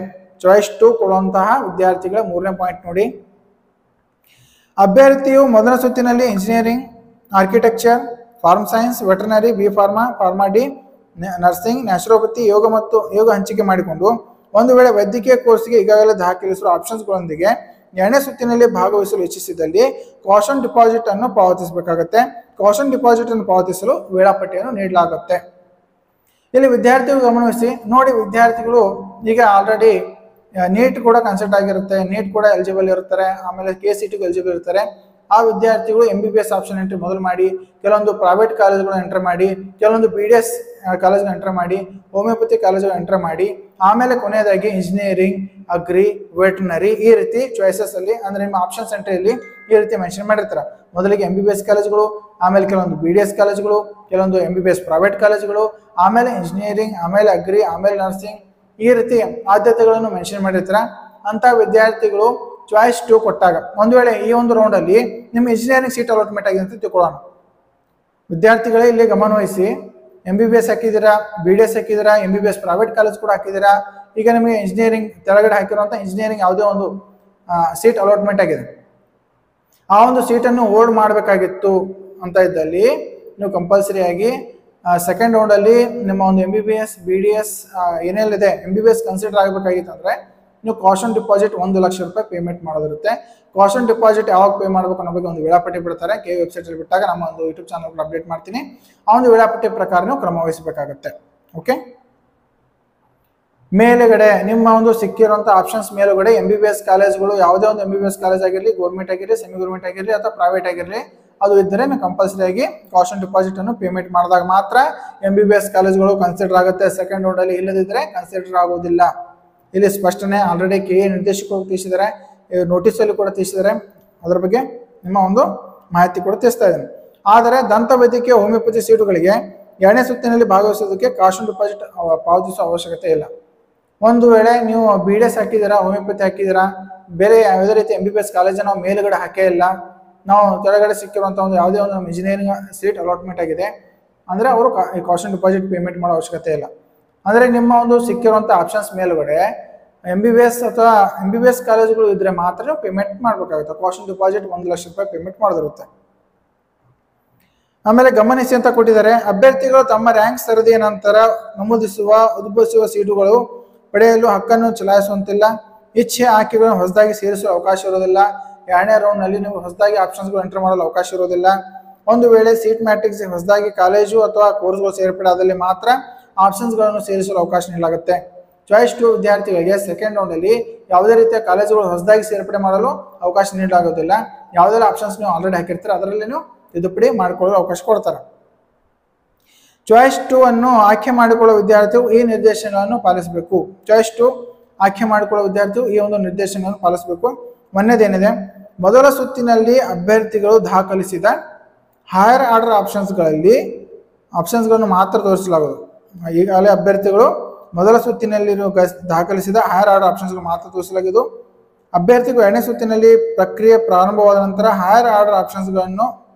ಚಾಯ್ಸ್ 2 ಕೊಡುವಂತಹ ವಿದ್ಯಾರ್ಥಿಗಳ 3ನೇ ಪಾಯಿಂಟ್ ನೋಡಿ. ಅಭ್ಯರ್ಥಿಯು ಮೊದಲ ಸುತ್ತಿನಲ್ಲಿ engineering, architecture, farm science, veterinary, B.Pharma, pharma D, nursing, naturopathy, yoga ಹಂಚಿಕೆ ಮಾಡಿಕೊಂಡು ಒಂದು ವೇಳೆ ವೈದ್ಯಕೀಯ ಕೋರ್ಸ್ಗೆ ಈಗಾಗಲೇ ದಾಖಲಿಸಿರುವ ಆಪ್ಷನ್ಸ್ಗಳೊಂದಿಗೆ 2ನೇ ಸುತ್ತಿನಲ್ಲಿ ಭಾಗವಹಿಸಲು ಇಚ್ಛಿಸಿದಲ್ಲಿ ಕಾಷನ್ ಡಿಪಾಸಿಟ್ ಅನ್ನು ಪಾವತಿಸಬೇಕಾಗುತ್ತೆ. ಕಾಷನ್ ಡಿಪಾಸಿಟ್ ಅನ್ನು ಪಾವತಿಸಲು ವೇಳಾಪಟ್ಟಿಯನ್ನು ನೀಡಲಾಗುತ್ತೆ. ಇಲ್ಲಿ ವಿದ್ಯಾರ್ಥಿಗಳು ಗಮನಿಸಿ ನೋಡಿ, ವಿದ್ಯಾರ್ಥಿಗಳು ಈಗ ಆಲ್ರೆಡಿ ನೀಟ್ ಕೂಡ ಕನ್ಸಲ್ಟ್ ಆಗಿರುತ್ತೆ, ನೀಟ್ ಕೂಡ ಎಲಿಜಿಬಲ್ ಇರ್ತಾರೆ, ಆಮೇಲೆ KCT ಎಲಿಜಿಬಲ್ ಇರ್ತಾರೆ. ಆ ವಿದ್ಯಾರ್ಥಿಗಳು MBBS ಆಪ್ಷನ್ ಎಂಟ್ರಿ ಮೊದಲು ಮಾಡಿ, ಕೆಲವೊಂದು ಪ್ರೈವೇಟ್ ಕಾಲೇಜ್ಗಳನ್ನ ಎಂಟರ್ ಮಾಡಿ, ಕೆಲವೊಂದು BDS ಕಾಲೇಜ್ನ ಎಂಟರ್ ಮಾಡಿ, ಹೋಮಿಯೋಪತಿ ಕಾಲೇಜ್ಗಳ ಎಂಟರ್ ಮಾಡಿ, ಆಮೇಲೆ ಕೊನೆಯದಾಗಿ ಇಂಜಿನಿಯರಿಂಗ್, ಅಗ್ರಿ, ವೆಟರ್ನರಿ ಈ ರೀತಿ ಚಾಯ್ಸಸ್ ಅಲ್ಲಿ ಅಂದ್ರೆ ನಿಮ್ಮ ಆಪ್ಷನ್ಸ್ ಎಂಟ್ರಿಯಲ್ಲಿ ಈ ರೀತಿ ಮೆನ್ಷನ್ ಮಾಡಿರ್ತಾರೆ. ಮೊದಲಿಗೆ MBBS ಕಾಲೇಜ್ಗಳು, ಆಮೇಲೆ ಕೆಲವೊಂದು BDS ಕಾಲೇಜ್ಗಳು, ಕೆಲವೊಂದು MBBS ಪ್ರೈವೇಟ್ ಕಾಲೇಜ್ಗಳು, ಆಮೇಲೆ ಇಂಜಿನಿಯರಿಂಗ್, ಆಮೇಲೆ ಅಗ್ರಿ, ಆಮೇಲೆ ನರ್ಸಿಂಗ್ ಈ ರೀತಿ ಆದ್ಯತೆಗಳನ್ನು ಮೆನ್ಷನ್ ಮಾಡಿರ್ತಾರೆ. ಅಂತ ವಿದ್ಯಾರ್ಥಿಗಳು ಚಾಯ್ಸ್ 2 ಕೊಟ್ಟಾಗ ಒಂದು ವೇಳೆ ಈ ಒಂದು ರೌಂಡ್ ಅಲ್ಲಿ ನಿಮ್ಮ ಇಂಜಿನಿಯರಿಂಗ್ ಸೀಟ್ ಅಲಾಟ್ಮೆಂಟ್ ಆಗಿದೆ ಅಂತ ತಿಳ್ಕೊಳ್ಳೋಣ. ವಿದ್ಯಾರ್ಥಿಗಳೇ ಇಲ್ಲಿ ಗಮನವಹಿಸಿ, MBBS ಹಾಕಿದ್ದೀರಾ, BDS ಹಾಕಿದ್ದೀರಾ, MBBS ಪ್ರೈವೇಟ್ ಕಾಲೇಜ್ ಕೂಡ ಹಾಕಿದ್ದೀರಾ. ಈಗ ನಿಮಗೆ ಇಂಜಿನಿಯರಿಂಗ್ ತೆಳಗಡೆ ಹಾಕಿರುವಂಥ ಇಂಜಿನಿಯರಿಂಗ್ ಯಾವುದೇ ಒಂದು ಸೀಟ್ ಅಲಾಟ್ಮೆಂಟ್ ಆಗಿದೆ, ಆ ಒಂದು ಸೀಟನ್ನು ಹೋಲ್ಡ್ ಮಾಡಬೇಕಾಗಿತ್ತು ಅಂತ ಇದ್ದಲ್ಲಿ ನೀವು ಕಂಪಲ್ಸರಿಯಾಗಿ ಸೆಕೆಂಡ್ ರೌಂಡಲ್ಲಿ ನಿಮ್ಮ ಒಂದು MBBS BDS ಏನೆಲ್ಲಿದೆ MBBS ಕನ್ಸಿಡರ್ ಆಗಬೇಕಾಗಿತ್ತು ಅಂದರೆ ನೀವು ಕಾಷನ್ ಡಿಪಾಸಿಟ್ 1 ಲಕ್ಷ ರೂಪಾಯಿ ಪೇಮೆಂಟ್ ಮಾಡೋದಿರುತ್ತೆ. ಕಾಷನ್ ಡಿಪಾಸಿಟ್ ಯಾವಾಗ ಪೇ ಮಾಡಬೇಕು ಅನ್ನೋ ಬಗ್ಗೆ ಒಂದು ವೇಳಾಪಟ್ಟಿ ಬಿಡ್ತಾರೆ. ಕೆ ವೆಬ್ಸೈಟಲ್ಲಿ ಬಿಟ್ಟಾಗ ನಮ್ಮ ಒಂದು ಯೂಟ್ಯೂಬ್ ಚಾನಲ್ ಕೂಡ ಅಪ್ಡೇಟ್ ಮಾಡ್ತೀನಿ. ಆ ಒಂದು ವೇಳಾಪಟ್ಟಿ ಪ್ರಕಾರ ನೀವು ಕ್ರಮ ವಹಿಸಬೇಕಾಗುತ್ತೆ. ಓಕೆ, ಮೇಲುಗಡೆ ನಿಮ್ಮ ಒಂದು ಸಿಕ್ಕಿರುವಂಥ ಆಪ್ಷನ್ಸ್ ಮೇಲುಗಡೆ MBBS ಕಾಲೇಜ್ಗಳು ಯಾವುದೇ ಒಂದು MBBS ಕಾಲೇಜ್ ಆಗಿರಲಿ, ಗೌರ್ಮೆಂಟ್ ಆಗಿರಲಿ, ಸೆಮಿ ಗೌರ್ಮೆಂಟ್ ಆಗಿರಲಿ ಅಥವಾ ಪ್ರೈವೇಟ್ ಆಗಿರಲಿ, ಅದು ಇದ್ದರೆ ನೀವು ಕಂಪಲ್ಸರಿಯಾಗಿ ಕಾಷನ್ ಡಿಪಾಸಿಟ್ ಅನ್ನು ಪೇಮೆಂಟ್ ಮಾಡಿದಾಗ ಮಾತ್ರ MBBS ಕಾಲೇಜ್ಗಳು ಕನ್ಸಿಡರ್ ಆಗುತ್ತೆ. ಸೆಕೆಂಡ್ ರೌಂಡಲ್ಲಿ ಇಲ್ಲದಿದ್ದರೆ ಕನ್ಸಿಡರ್ ಆಗೋದಿಲ್ಲ. ಇಲ್ಲಿ ಸ್ಪಷ್ಟನೆ ಆಲ್ರೆಡಿ KA ನಿರ್ದೇಶಕರು ತಿಳಿಸಿದ್ದಾರೆ, ನೋಟಿಸಲ್ಲಿ ಕೂಡ ತಿಳಿಸಿದ್ದಾರೆ. ಅದರ ಬಗ್ಗೆ ನಿಮ್ಮ ಒಂದು ಮಾಹಿತಿ ಕೂಡ ತಿಳಿಸ್ತಾ ಇದ್ದೇನೆ. ಆದರೆ ದಂತ ವೈದ್ಯಕೀಯ ಹೋಮಿಯೋಪತಿ ಸೀಟುಗಳಿಗೆ 2ನೇ ಸುತ್ತಿನಲ್ಲಿ ಭಾಗವಹಿಸೋದಕ್ಕೆ ಕಾಷನ್ ಡಿಪಾಸಿಟ್ ಪಾವತಿಸುವ ಅವಶ್ಯಕತೆ ಇಲ್ಲ. ಒಂದು ವೇಳೆ ನೀವು BDS ಹಾಕಿದ್ದೀರಾ, ಹೋಮಿಯೋಪತಿ ಹಾಕಿದ್ದೀರಾ, ಬೇರೆ ಯಾವುದೇ ರೀತಿ MBBS ಕಾಲೇಜನ್ನು ನಾವು ಮೇಲುಗಡೆ ಹಾಕೇ ಇಲ್ಲ, ನಾವು ಕೆಳಗಡೆ ಸಿಕ್ಕಿರುವಂಥ ಒಂದು ಯಾವುದೇ ಒಂದು ಇಂಜಿನಿಯರಿಂಗ್ ಸೀಟ್ ಅಲಾಟ್ಮೆಂಟ್ ಆಗಿದೆ ಅಂದರೆ ಅವರು ಕಾಷನ್ ಡಿಪಾಸಿಟ್ ಪೇಮೆಂಟ್ ಮಾಡೋ ಅವಶ್ಯಕತೆ ಇಲ್ಲ. ಅಂದರೆ ನಿಮ್ಮ ಒಂದು ಸಿಕ್ಕಿರುವಂಥ ಆಪ್ಷನ್ಸ್ ಮೇಲುಗಡೆ MBBS ಅಥವಾ MBBS ಕಾಲೇಜುಗಳು ಇದ್ದರೆ ಮಾತ್ರ ಪೇಮೆಂಟ್ ಮಾಡಬೇಕಾಗುತ್ತೆ. ಕಾಷನ್ ಡಿಪಾಸಿಟ್ 1 ಲಕ್ಷ ರೂಪಾಯಿ ಪೇಮೆಂಟ್ ಮಾಡೋದಿರುತ್ತೆ. ಆಮೇಲೆ ಗಮನಿಸಿ ಅಂತ ಕೊಟ್ಟಿದ್ದಾರೆ, ಅಭ್ಯರ್ಥಿಗಳು ತಮ್ಮ ರ್ಯಾಂಕ್ ಸರದಿಯ ನಂತರ ಉದ್ಭವಿಸುವ ಸೀಟುಗಳು ಪಡೆಯಲು ಹಕ್ಕನ್ನು ಚಲಾಯಿಸುವಂತಿಲ್ಲ. ಇಚ್ಛೆ ಆಯ್ಕೆಗಳನ್ನು ಹೊಸದಾಗಿ ಸೇರಿಸಲು ಅವಕಾಶ ಇರೋದಿಲ್ಲ. 2ನೇ ರೌಂಡ್ನಲ್ಲಿ ನೀವು ಹೊಸದಾಗಿ ಆಪ್ಷನ್ಸ್ಗಳು ಎಂಟರ್ ಮಾಡಲು ಅವಕಾಶ ಇರೋದಿಲ್ಲ. ಒಂದು ವೇಳೆ ಸೀಟ್ ಮ್ಯಾಟ್ರಿಕ್ಸ್ ಹೊಸದಾಗಿ ಕಾಲೇಜು ಅಥವಾ ಕೋರ್ಸ್ಗಳು ಸೇರ್ಪಡೆ ಆದಲ್ಲಿ ಮಾತ್ರ ಆಪ್ಷನ್ಸ್ಗಳನ್ನು ಸೇರಿಸಲು ಅವಕಾಶ ನೀಡಲಾಗುತ್ತೆ. ಚಾಯ್ಸ್ 2 ವಿದ್ಯಾರ್ಥಿಗಳಿಗೆ ಸೆಕೆಂಡ್ ರೌಂಡಲ್ಲಿ ಯಾವುದೇ ರೀತಿಯ ಕಾಲೇಜುಗಳು ಹೊಸದಾಗಿ ಸೇರ್ಪಡೆ ಮಾಡಲು ಅವಕಾಶ ನೀಡಲಾಗೋದಿಲ್ಲ. ಯಾವುದೆಲ್ಲ ಆಪ್ಷನ್ಸ್ ನೀವು ಆಲ್ರೆಡಿ ಹಾಕಿರ್ತಾರೆ ಅದರಲ್ಲಿ ನೀವು ತಿದ್ದುಪಡಿ ಮಾಡಿಕೊಳ್ಳಲು ಅವಕಾಶ ಕೊಡ್ತಾರೆ. ಚಾಯ್ಸ್ 2 ಅನ್ನು ಆಯ್ಕೆ ಮಾಡಿಕೊಳ್ಳುವ ವಿದ್ಯಾರ್ಥಿಗಳು ಈ ನಿರ್ದೇಶನಗಳನ್ನು ಪಾಲಿಸಬೇಕು. ಚಾಯ್ಸ್ 2 ಆಯ್ಕೆ ಮಾಡಿಕೊಳ್ಳುವ ವಿದ್ಯಾರ್ಥಿಗಳು ಈ ಒಂದು ನಿರ್ದೇಶನಗಳನ್ನು ಪಾಲಿಸಬೇಕು. ಒಂದನೇದೇನಿದೆ, ಮೊದಲ ಸುತ್ತಿನಲ್ಲಿ ಅಭ್ಯರ್ಥಿಗಳು ದಾಖಲಿಸಿದ ಹೈಯರ್ ಆರ್ಡರ್ ಆಪ್ಷನ್ಸ್ಗಳನ್ನು ಮಾತ್ರ ತೋರಿಸಲಾಗುವುದು. ಈಗಾಗಲೇ ಅಭ್ಯರ್ಥಿಗಳು ಮೊದಲ ಸುತ್ತಿನಲ್ಲಿ ದಾಖಲಿಸಿದ ಹೈಯರ್ ಆರ್ಡರ್ ಆಪ್ಷನ್ಸ್ಗಳು ಮಾತ್ರ ತೋರಿಸಲಾಗಿದ್ದು, ಅಭ್ಯರ್ಥಿಗಳು 2ನೇ ಸುತ್ತಿನಲ್ಲಿ ಪ್ರಕ್ರಿಯೆ ಪ್ರಾರಂಭವಾದ ನಂತರ ಹೈಯರ್ ಆರ್ಡರ್ ಆಪ್ಷನ್ಸ್ಗಳನ್ನು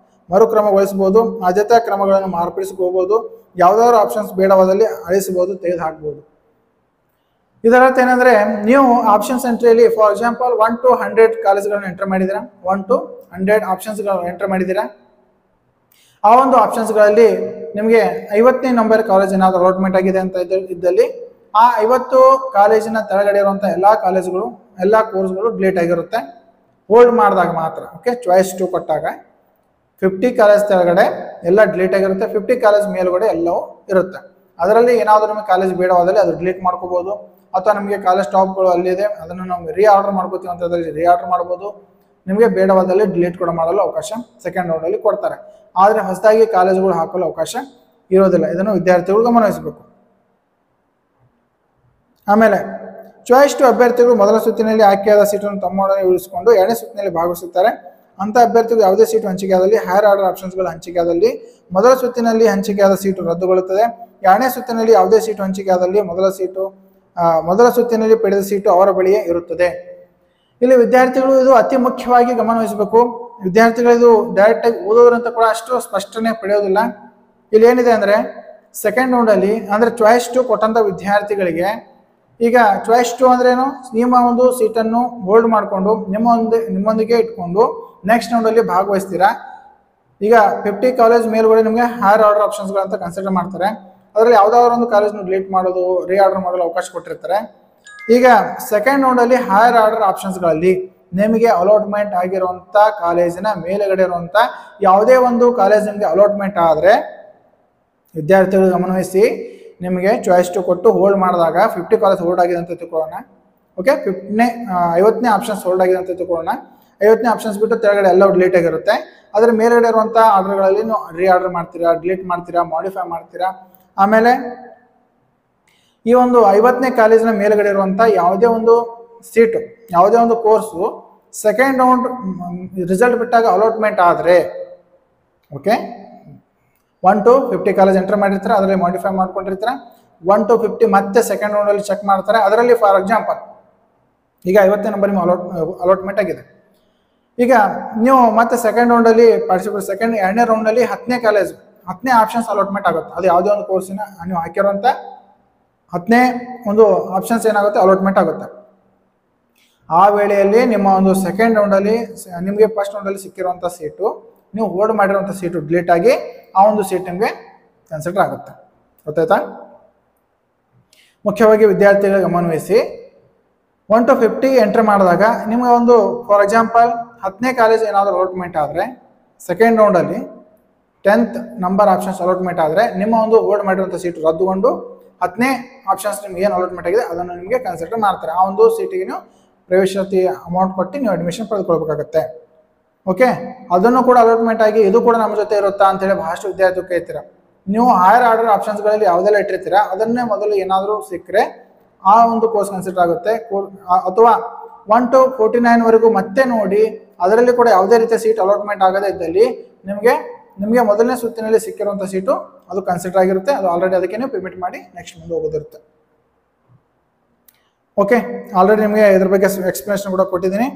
ಮರುಕ್ರಮಗೊಳಿಸಬಹುದು, ಆದ್ಯತಾ ಕ್ರಮಗಳನ್ನು ಮಾರ್ಪಡಿಸಿಕೋಬಹುದು, ಯಾವುದಾದ್ರು ಆಪ್ಷನ್ಸ್ ಬೇಡವಾದಲ್ಲಿ ಅಳಿಸಬಹುದು, ತೆಗೆದು ಹಾಕಬಹುದು. ಇದರರ್ಥ ಏನಂದ್ರೆ, ನೀವು ಆಪ್ಷನ್ಸ್ ಎಂಟ್ರಿಯಲ್ಲಿ ಫಾರ್ ಎಕ್ಸಾಂಪಲ್ 1 to 100 ಕಾಲೇಜ್ಗಳನ್ನು ಎಂಟರ್ ಮಾಡಿದ್ದೀರಾ, 1 to 100 ಆಪ್ಷನ್ಸ್ಗಳನ್ನು ಎಂಟರ್ ಮಾಡಿದ್ದೀರಾ. ಆ ಒಂದು ಆಪ್ಷನ್ಸ್ಗಳಲ್ಲಿ ನಿಮಗೆ 50ನೇ ನಂಬರ್ ಕಾಲೇಜ್ ಏನಾದರೂ ಅಲಾಟ್ಮೆಂಟ್ ಆಗಿದೆ ಅಂತ ಇದ್ದಲ್ಲಿ ಆ 50 ಕಾಲೇಜಿನ ತೆಳಗಡೆ ಇರುವಂಥ ಎಲ್ಲ ಕಾಲೇಜುಗಳು ಎಲ್ಲ ಕೋರ್ಸ್ಗಳು ಡಿಲೀಟ್ ಆಗಿರುತ್ತೆ. ಹೋಲ್ಡ್ ಮಾಡಿದಾಗ ಮಾತ್ರ. ಓಕೆ, ಚಾಯ್ಸ್ 2 ಕೊಟ್ಟಾಗ 50 ಕಾಲೇಜ್ ತೆಳಗಡೆ ಎಲ್ಲ ಡಿಲೀಟ್ ಆಗಿರುತ್ತೆ, 50 ಕಾಲೇಜ್ ಮೇಲುಗಡೆ ಎಲ್ಲವೂ ಇರುತ್ತೆ. ಅದರಲ್ಲಿ ಏನಾದರೂ ನಮಗೆ ಕಾಲೇಜ್ ಬೇಡವಾದಲ್ಲಿ ಅದು ಡಿಲೀಟ್ ಮಾಡ್ಕೋಬಹುದು, ಅಥವಾ ನಮಗೆ ಕಾಲೇಜ್ ಸ್ಟಾಪ್ಗಳು ಅಲ್ಲಿದೆ ಅದನ್ನು ನಾವು ರೀಆರ್ಡರ್ ಮಾಡ್ಕೋತೀವಿ ಅಂತ ಅದರಲ್ಲಿ ರೀಆರ್ಡರ್ ಮಾಡ್ಬೋದು. ನಿಮಗೆ ಬೇಡವಾದಲ್ಲಿ ಡಿಲೀಟ್ ಕೂಡ ಮಾಡಲು ಅವಕಾಶ ಸೆಕೆಂಡ್ ರೌಂಡಲ್ಲಿ ಕೊಡ್ತಾರೆ. ಆದರೆ ಹೊಸದಾಗಿ ಕಾಲೇಜುಗಳು ಹಾಕಲು ಅವಕಾಶ ಇರೋದಿಲ್ಲ. ಇದನ್ನು ವಿದ್ಯಾರ್ಥಿಗಳು ಗಮನಿಸಬೇಕು. ಆಮೇಲೆ ಚಾಯ್ಸ್ 2 ಅಭ್ಯರ್ಥಿಗಳು ಮೊದಲ ಸುತ್ತಿನಲ್ಲಿ ಆಯ್ಕೆಯಾದ ಸೀಟನ್ನು ತಮ್ಮೊಡನೆ ಉಳಿಸಿಕೊಂಡು 2ನೇ ಸುತ್ತಿನಲ್ಲಿ ಭಾಗವಹಿಸುತ್ತಾರೆ. ಅಂತ ಅಭ್ಯರ್ಥಿಗಳು ಯಾವುದೇ ಸೀಟು ಹಂಚಿಕೆಯಾದಲ್ಲಿ ಹೈಯರ್ ಆರ್ಡರ್ ಆಪ್ಷನ್ಸ್ಗಳ ಹಂಚಿಕೆಯಾದಲ್ಲಿ ಮೊದಲ ಸುತ್ತಿನಲ್ಲಿ ಹಂಚಿಕೆಯಾದ ಸೀಟು ರದ್ದುಗೊಳ್ಳುತ್ತದೆ. 2ನೇ ಸುತ್ತಿನಲ್ಲಿ ಯಾವುದೇ ಸೀಟು ಹಂಚಿಕೆಯಾದಲ್ಲಿ ಮೊದಲ ಸುತ್ತಿನಲ್ಲಿ ಪಡೆದ ಸೀಟು ಅವರ ಬಳಿಯೇ ಇರುತ್ತದೆ. ಇಲ್ಲಿ ವಿದ್ಯಾರ್ಥಿಗಳು ಇದು ಅತಿ ಮುಖ್ಯವಾಗಿ ಗಮನವಹಿಸಬೇಕು. ವಿದ್ಯಾರ್ಥಿಗಳು ಇದು ಡೈರೆಕ್ಟ್ ಆಗಿ ಓದೋದ್ರಂತ ಕೂಡ ಅಷ್ಟು ಸ್ಪಷ್ಟನೆ ಪಡೆಯೋದಿಲ್ಲ. ಇಲ್ಲಿ ಏನಿದೆ ಅಂದ್ರೆ ಸೆಕೆಂಡ್ ರೌಂಡಲ್ಲಿ ಅಂದ್ರೆ ಚಾಯ್ಸ್ 2 ಕೊಟ್ಟಂತ ವಿದ್ಯಾರ್ಥಿಗಳಿಗೆ ಈಗ ಚಾಯ್ಸ್ 2 ಅಂದ್ರೇನು, ನಿಮ್ಮ ಒಂದು ಸೀಟನ್ನು ಹೋಲ್ಡ್ ಮಾಡಿಕೊಂಡು ನಿಮ್ಮೊಂದಿಗೆ ಇಟ್ಕೊಂಡು ನೆಕ್ಸ್ಟ್ ರೌಂಡಲ್ಲಿ ಭಾಗವಹಿಸ್ತೀರಾ. ಈಗ 50 ಕಾಲೇಜ್ ಮೇಲ್ಗಡೆ ನಿಮಗೆ ಹೈಯರ್ ಆರ್ಡರ್ ಆಪ್ಷನ್ಸ್ಗಳಂತ ಕನ್ಸಿಡರ್ ಮಾಡ್ತಾರೆ. ಅದರಲ್ಲಿ ಯಾವುದಾದ್ರು ಒಂದು ಕಾಲೇಜ್ನ ಡಿಲೀಟ್ ಮಾಡೋದು, ರೀಆರ್ಡರ್ ಮಾಡಲು ಅವಕಾಶ ಕೊಟ್ಟಿರ್ತಾರೆ. ಈಗ ಸೆಕೆಂಡ್ ರೌಂಡಲ್ಲಿ ಹೈಯರ್ ಆರ್ಡರ್ ಆಪ್ಷನ್ಸ್ಗಳಲ್ಲಿ ನಿಮಗೆ ಅಲಾಟ್ಮೆಂಟ್ ಆಗಿರುವಂಥ ಕಾಲೇಜಿನ ಮೇಲುಗಡೆ ಇರುವಂಥ ಯಾವುದೇ ಒಂದು ಕಾಲೇಜ್ ನಿಮಗೆ ಅಲಾಟ್ಮೆಂಟ್ ಆದರೆ ವಿದ್ಯಾರ್ಥಿಗಳು ಗಮನವಹಿಸಿ, ನಿಮಗೆ ಚಾಯ್ಸ್ 2 ಕೊಟ್ಟು ಹೋಲ್ಡ್ ಮಾಡಿದಾಗ 50 ಕಾಲೇಜ್ ಹೋಲ್ಡ್ ಆಗಿದೆ ಅಂತ ತಿಳ್ಕೊಳ್ಳೋಣ. ಓಕೆ, 50ನೇ ಆಪ್ಷನ್ಸ್ ಹೋಲ್ಡ್ ಆಗಿದೆ ಅಂತ ತಿಳ್ಕೊಳ್ಳೋಣ. 50ನೇ ಆಪ್ಷನ್ಸ್ ಬಿಟ್ಟು ಕೆಳಗಡೆ ಎಲ್ಲ ಡಿಲೀಟ್ ಆಗಿರುತ್ತೆ. ಅದರ ಮೇಲ್ಗಡೆ ಇರುವಂಥ ಆರ್ಡರ್ಗಳಲ್ಲಿ ನೀವು ರೀಆರ್ಡರ್ ಮಾಡ್ತೀರಾ, ಡಿಲೀಟ್ ಮಾಡ್ತೀರಾ, ಮಾಡಿಫೈ ಮಾಡ್ತೀರಾ. ಆಮೇಲೆ ಈ ಒಂದು 50ನೇ ಕಾಲೇಜಿನ ಮೇಲ್ಗಡೆ ಇರುವಂಥ ಯಾವುದೇ ಒಂದು ಸೀಟು, ಯಾವುದೇ ಒಂದು ಕೋರ್ಸು ಸೆಕೆಂಡ್ ರೌಂಡ್ ರಿಸಲ್ಟ್ ಬಿಟ್ಟಾಗ ಅಲಾಟ್ಮೆಂಟ್ ಆದರೆ, ಓಕೆ, 1 to 50 ಕಾಲೇಜ್ ಎಂಟರ್ ಮಾಡಿರ್ತಾರೆ, ಅದರಲ್ಲಿ ಮಾಡಿಫೈ ಮಾಡ್ಕೊಂಡಿರ್ತಾರೆ. 1 to 50 ಮತ್ತೆ ಸೆಕೆಂಡ್ ರೌಂಡಲ್ಲಿ ಚೆಕ್ ಮಾಡ್ತಾರೆ. ಅದರಲ್ಲಿ ಫಾರ್ ಎಕ್ಸಾಂಪಲ್ ಈಗ 50ನೇ ನಂಬರ್ ನಿಮ್ಮ ಅಲಾಟ್ಮೆಂಟ್ ಆಗಿದೆ. ಈಗ ನೀವು ಮತ್ತೆ ಸೆಕೆಂಡ್ ರೌಂಡಲ್ಲಿ ಪಾರ್ಟಿಸಿಪೇಟ್ 2ನೇ ರೌಂಡಲ್ಲಿ 10ನೇ ಕಾಲೇಜ್ 10ನೇ ಆಪ್ಷನ್ಸ್ ಅಲಾಟ್ಮೆಂಟ್ ಆಗುತ್ತೆ. ಅದು ಯಾವುದೇ ಒಂದು ಕೋರ್ಸಿನ ನೀವು ಹಾಕಿರುವಂಥ 10ನೇ ಒಂದು ಆಪ್ಷನ್ಸ್ ಏನಾಗುತ್ತೆ ಅಲಾಟ್ಮೆಂಟ್ ಆಗುತ್ತೆ. ಆ ವೇಳೆಯಲ್ಲಿ ನಿಮ್ಮ ಒಂದು ಸೆಕೆಂಡ್ ರೌಂಡಲ್ಲಿ ನಿಮಗೆ ಫಸ್ಟ್ ರೌಂಡಲ್ಲಿ ಸಿಕ್ಕಿರುವಂಥ ಸೀಟು ನೀವು ಹೋಲ್ಡ್ ಮಾಡಿರುವಂಥ ಸೀಟು ಡಿಲೀಟ್ ಆಗಿ ಆ ಒಂದು ಸೀಟ್ ನಿಮಗೆ ಕನ್ಸಿಡರ್ ಆಗುತ್ತೆ. ಗೊತ್ತಾಯ್ತಾ? ಮುಖ್ಯವಾಗಿ ವಿದ್ಯಾರ್ಥಿಗಳಿಗೆ ಗಮನವಹಿಸಿ 1 to 50 ಎಂಟ್ರ್ ಮಾಡಿದಾಗ ನಿಮ್ಗೆ ಒಂದು ಫಾರ್ ಎಕ್ಸಾಂಪಲ್ 10ನೇ ಕಾಲೇಜ್ ಏನಾದರೂ ಅಲಾಟ್ಮೆಂಟ್ ಆದರೆ ಸೆಕೆಂಡ್ ರೌಂಡಲ್ಲಿ 10th ನಂಬರ್ ಆಪ್ಷನ್ಸ್ ಅಲಾಟ್ಮೆಂಟ್ ಆದರೆ ನಿಮ್ಮ ಒಂದು ಹೋಲ್ಡ್ ಮಾಡಿರುವಂಥ ಸೀಟು ರದ್ದುಗೊಂಡು 10ನೇ ಆಪ್ಷನ್ಸ್ ನಿಮ್ಗೆ ಏನು ಅಲಾಟ್ಮೆಂಟ್ ಆಗಿದೆ ಅದನ್ನು ನಿಮಗೆ ಕನ್ಸಿಡರ್ ಮಾಡ್ತಾರೆ. ಆ ಒಂದು ಸೀಟಿಗೆ ನೀವು ಪ್ರವೇಶಾತಿ ಅಮೌಂಟ್ ಕೊಟ್ಟು ನೀವು ಅಡ್ಮಿಷನ್ ಪಡೆದುಕೊಳ್ಬೇಕಾಗತ್ತೆ. ಓಕೆ, ಅದನ್ನು ಕೂಡ ಅಲಾಟ್ಮೆಂಟ್ ಆಗಿ ಇದು ಕೂಡ ನಮ್ಮ ಜೊತೆ ಇರುತ್ತಾ ಅಂತೇಳಿ ಬಹಳಷ್ಟು ವಿದ್ಯಾರ್ಥಿಗಳು ಕೇಳ್ತೀರಾ. ನೀವು ಹೈಯರ್ ಆರ್ಡರ್ ಆಪ್ಷನ್ಸ್ಗಳಲ್ಲಿ ಯಾವುದೆಲ್ಲ ಇಟ್ಟಿರ್ತೀರಾ ಅದನ್ನೇ ಮೊದಲು ಏನಾದರೂ ಸಿಕ್ಕರೆ ಆ ಒಂದು ಕೋರ್ಸ್ ಕನ್ಸಿಡರ್ ಆಗುತ್ತೆ. ಅಥವಾ 1 to 49 ವರೆಗೂ ಮತ್ತೆ ನೋಡಿ ಅದರಲ್ಲಿ ಕೂಡ ಯಾವುದೇ ರೀತಿಯ ಸೀಟ್ ಅಲಾಟ್ಮೆಂಟ್ ಆಗದೇ ಇದ್ದಲ್ಲಿ ನಿಮಗೆ ಮೊದಲನೇ ಸುತ್ತಿನಲ್ಲಿ ಸಿಕ್ಕಿರುವಂಥ ಸೀಟು ಅದು ಕನ್ಸಿಡರ್ ಆಗಿರುತ್ತೆ. ಅದು ಆಲ್ರೆಡಿ ಅದಕ್ಕೆ ನೀವು ಪೇಮೆಂಟ್ ಮಾಡಿ ನೆಕ್ಸ್ಟ್ ಮುಂದೆ ಹೋಗೋದಿರುತ್ತೆ. ಓಕೆ, ಆಲ್ರೆಡಿ ನಿಮಗೆ ಇದ್ರ ಬಗ್ಗೆ ಎಕ್ಸ್ಪ್ಲನೇಷನ್ ಕೂಡ ಕೊಟ್ಟಿದ್ದೀನಿ.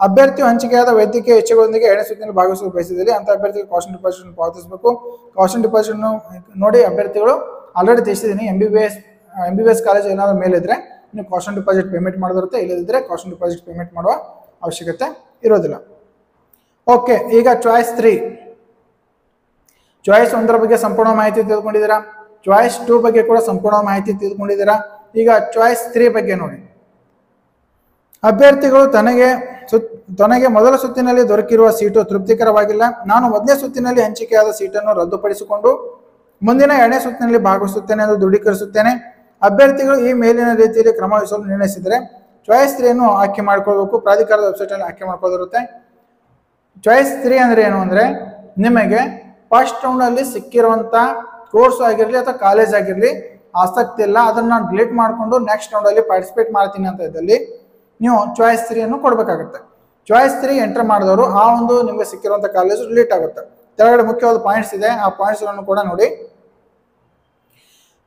ಅಭ್ಯರ್ಥಿಯು ಹಂಚಿಕೆಯಾದ ವೈದ್ಯಕೀಯ ಇಚ್ಛೆಗಳೊಂದಿಗೆ 2ನೇ ಸುತ್ತಿನಲ್ಲಿ ಭಾಗವಹಿಸಲು ಬಯಸಿದಲ್ಲಿ ಅಂತ ಅಭ್ಯರ್ಥಿಗೆ ಕಾಸ್ಟಿಂಗ್ ಡಿಪಾಸಿಟ್ ಪಾವತಿಸಬೇಕು. ಕಾಸ್ಟಿಂಗ್ ಡಿಪಾಸಿಟ್ ನೋಡಿ ಅಭ್ಯರ್ಥಿಗಳು ಆಲ್ರೆಡಿ ತಿಳಿಸಿದ್ದೀನಿ. MBBS ಕಾಲೇಜ್ ಏನಾದರೂ ಮೇಲಿದ್ರೆ ನೀವು ಕಾಸ್ಟಿಂಗ್ ಡಿಪಾಸಿಟ್ ಪೇಮೆಂಟ್ ಮಾಡೋದಿರುತ್ತೆ, ಇಲ್ಲದಿದ್ದರೆ ಕಾಸ್ಟಿಂಗ್ ಡಿಪಾಸಿಟ್ ಪೇಮೆಂಟ್ ಮಾಡುವ ಅವಶ್ಯಕತೆ ಇರೋದಿಲ್ಲ. ಓಕೆ, ಈಗ ಚಾಯ್ಸ್ 3 ಚಾಯ್ಸ್ 1 ಬಗ್ಗೆ ಸಂಪೂರ್ಣ ಮಾಹಿತಿ ತಿಳ್ಕೊಂಡಿದ್ದೀರಾ. ಚಾಯ್ಸ್ 2 ಬಗ್ಗೆ ಕೂಡ ಸಂಪೂರ್ಣ ಮಾಹಿತಿ ತಿಳ್ಕೊಂಡಿದ್ದೀರಾ. ಈಗ ಚಾಯ್ಸ್ 3 ಬಗ್ಗೆ ನೋಡಿ. ಅಭ್ಯರ್ಥಿಗಳು ತನಗೆ ಮೊದಲ ಸುತ್ತಿನಲ್ಲಿ ದೊರಕಿರುವ ಸೀಟು ತೃಪ್ತಿಕರವಾಗಿಲ್ಲ, ನಾನು ಮೊದಲನೇ ಸುತ್ತಿನಲ್ಲಿ ಹಂಚಿಕೆಯಾದ ಸೀಟನ್ನು ರದ್ದುಪಡಿಸಿಕೊಂಡು ಮುಂದಿನ 2ನೇ ಸುತ್ತಿನಲ್ಲಿ ಭಾಗವಹಿಸುತ್ತೇನೆ ಎಂದು ದೃಢೀಕರಿಸುತ್ತೇನೆ. ಅಭ್ಯರ್ಥಿಗಳು ಈ ಮೇಲಿನ ರೀತಿಯಲ್ಲಿ ಕ್ರಮ ವಹಿಸಲು ನಿರ್ಣಯಿಸಿದರೆ ಚಾಯ್ಸ್ 3 ಅನ್ನು ಆಯ್ಕೆ ಮಾಡ್ಕೊಳ್ಬೇಕು. ಪ್ರಾಧಿಕಾರದ ವೆಬ್ಸೈಟಲ್ಲಿ ಆಯ್ಕೆ ಮಾಡ್ಕೊಳ್ಳಿರುತ್ತೆ. ಚಾಯ್ಸ್ 3 ಅಂದರೆ ಏನು ಅಂದರೆ ನಿಮಗೆ ಫಸ್ಟ್ ರೌಂಡಲ್ಲಿ ಸಿಕ್ಕಿರುವಂಥ ಕೋರ್ಸ್ ಆಗಿರಲಿ ಅಥವಾ ಕಾಲೇಜ್ ಆಗಿರಲಿ ಆಸಕ್ತಿ ಇಲ್ಲ, ಅದನ್ನು ನಾನು ಡಿಲೀಟ್ ಮಾಡಿಕೊಂಡು ನೆಕ್ಸ್ಟ್ ರೌಂಡಲ್ಲಿ ಪಾರ್ಟಿಸಿಪೇಟ್ ಮಾಡ್ತೀನಿ ಅಂತ ಇದ್ದಲ್ಲಿ ನೀವು ಚಾಯ್ಸ್ 3 ಅನ್ನು ಕೊಡಬೇಕಾಗುತ್ತೆ. ಚಾಯ್ಸ್ 3 ಎಂಟರ್ ಮಾಡಿದವರು ಆ ಒಂದು ನಿಮಗೆ ಸಿಕ್ಕಿರುವಂಥ ಕಾಲೇಜು ಡಿಲೀಟ್ ಆಗುತ್ತೆ. ಕೆಳಗಡೆ ಮುಖ್ಯವಾದ ಪಾಯಿಂಟ್ಸ್ ಇದೆ, ಆ ಪಾಯಿಂಟ್ಸ್ಗಳನ್ನು ಕೂಡ ನೋಡಿ.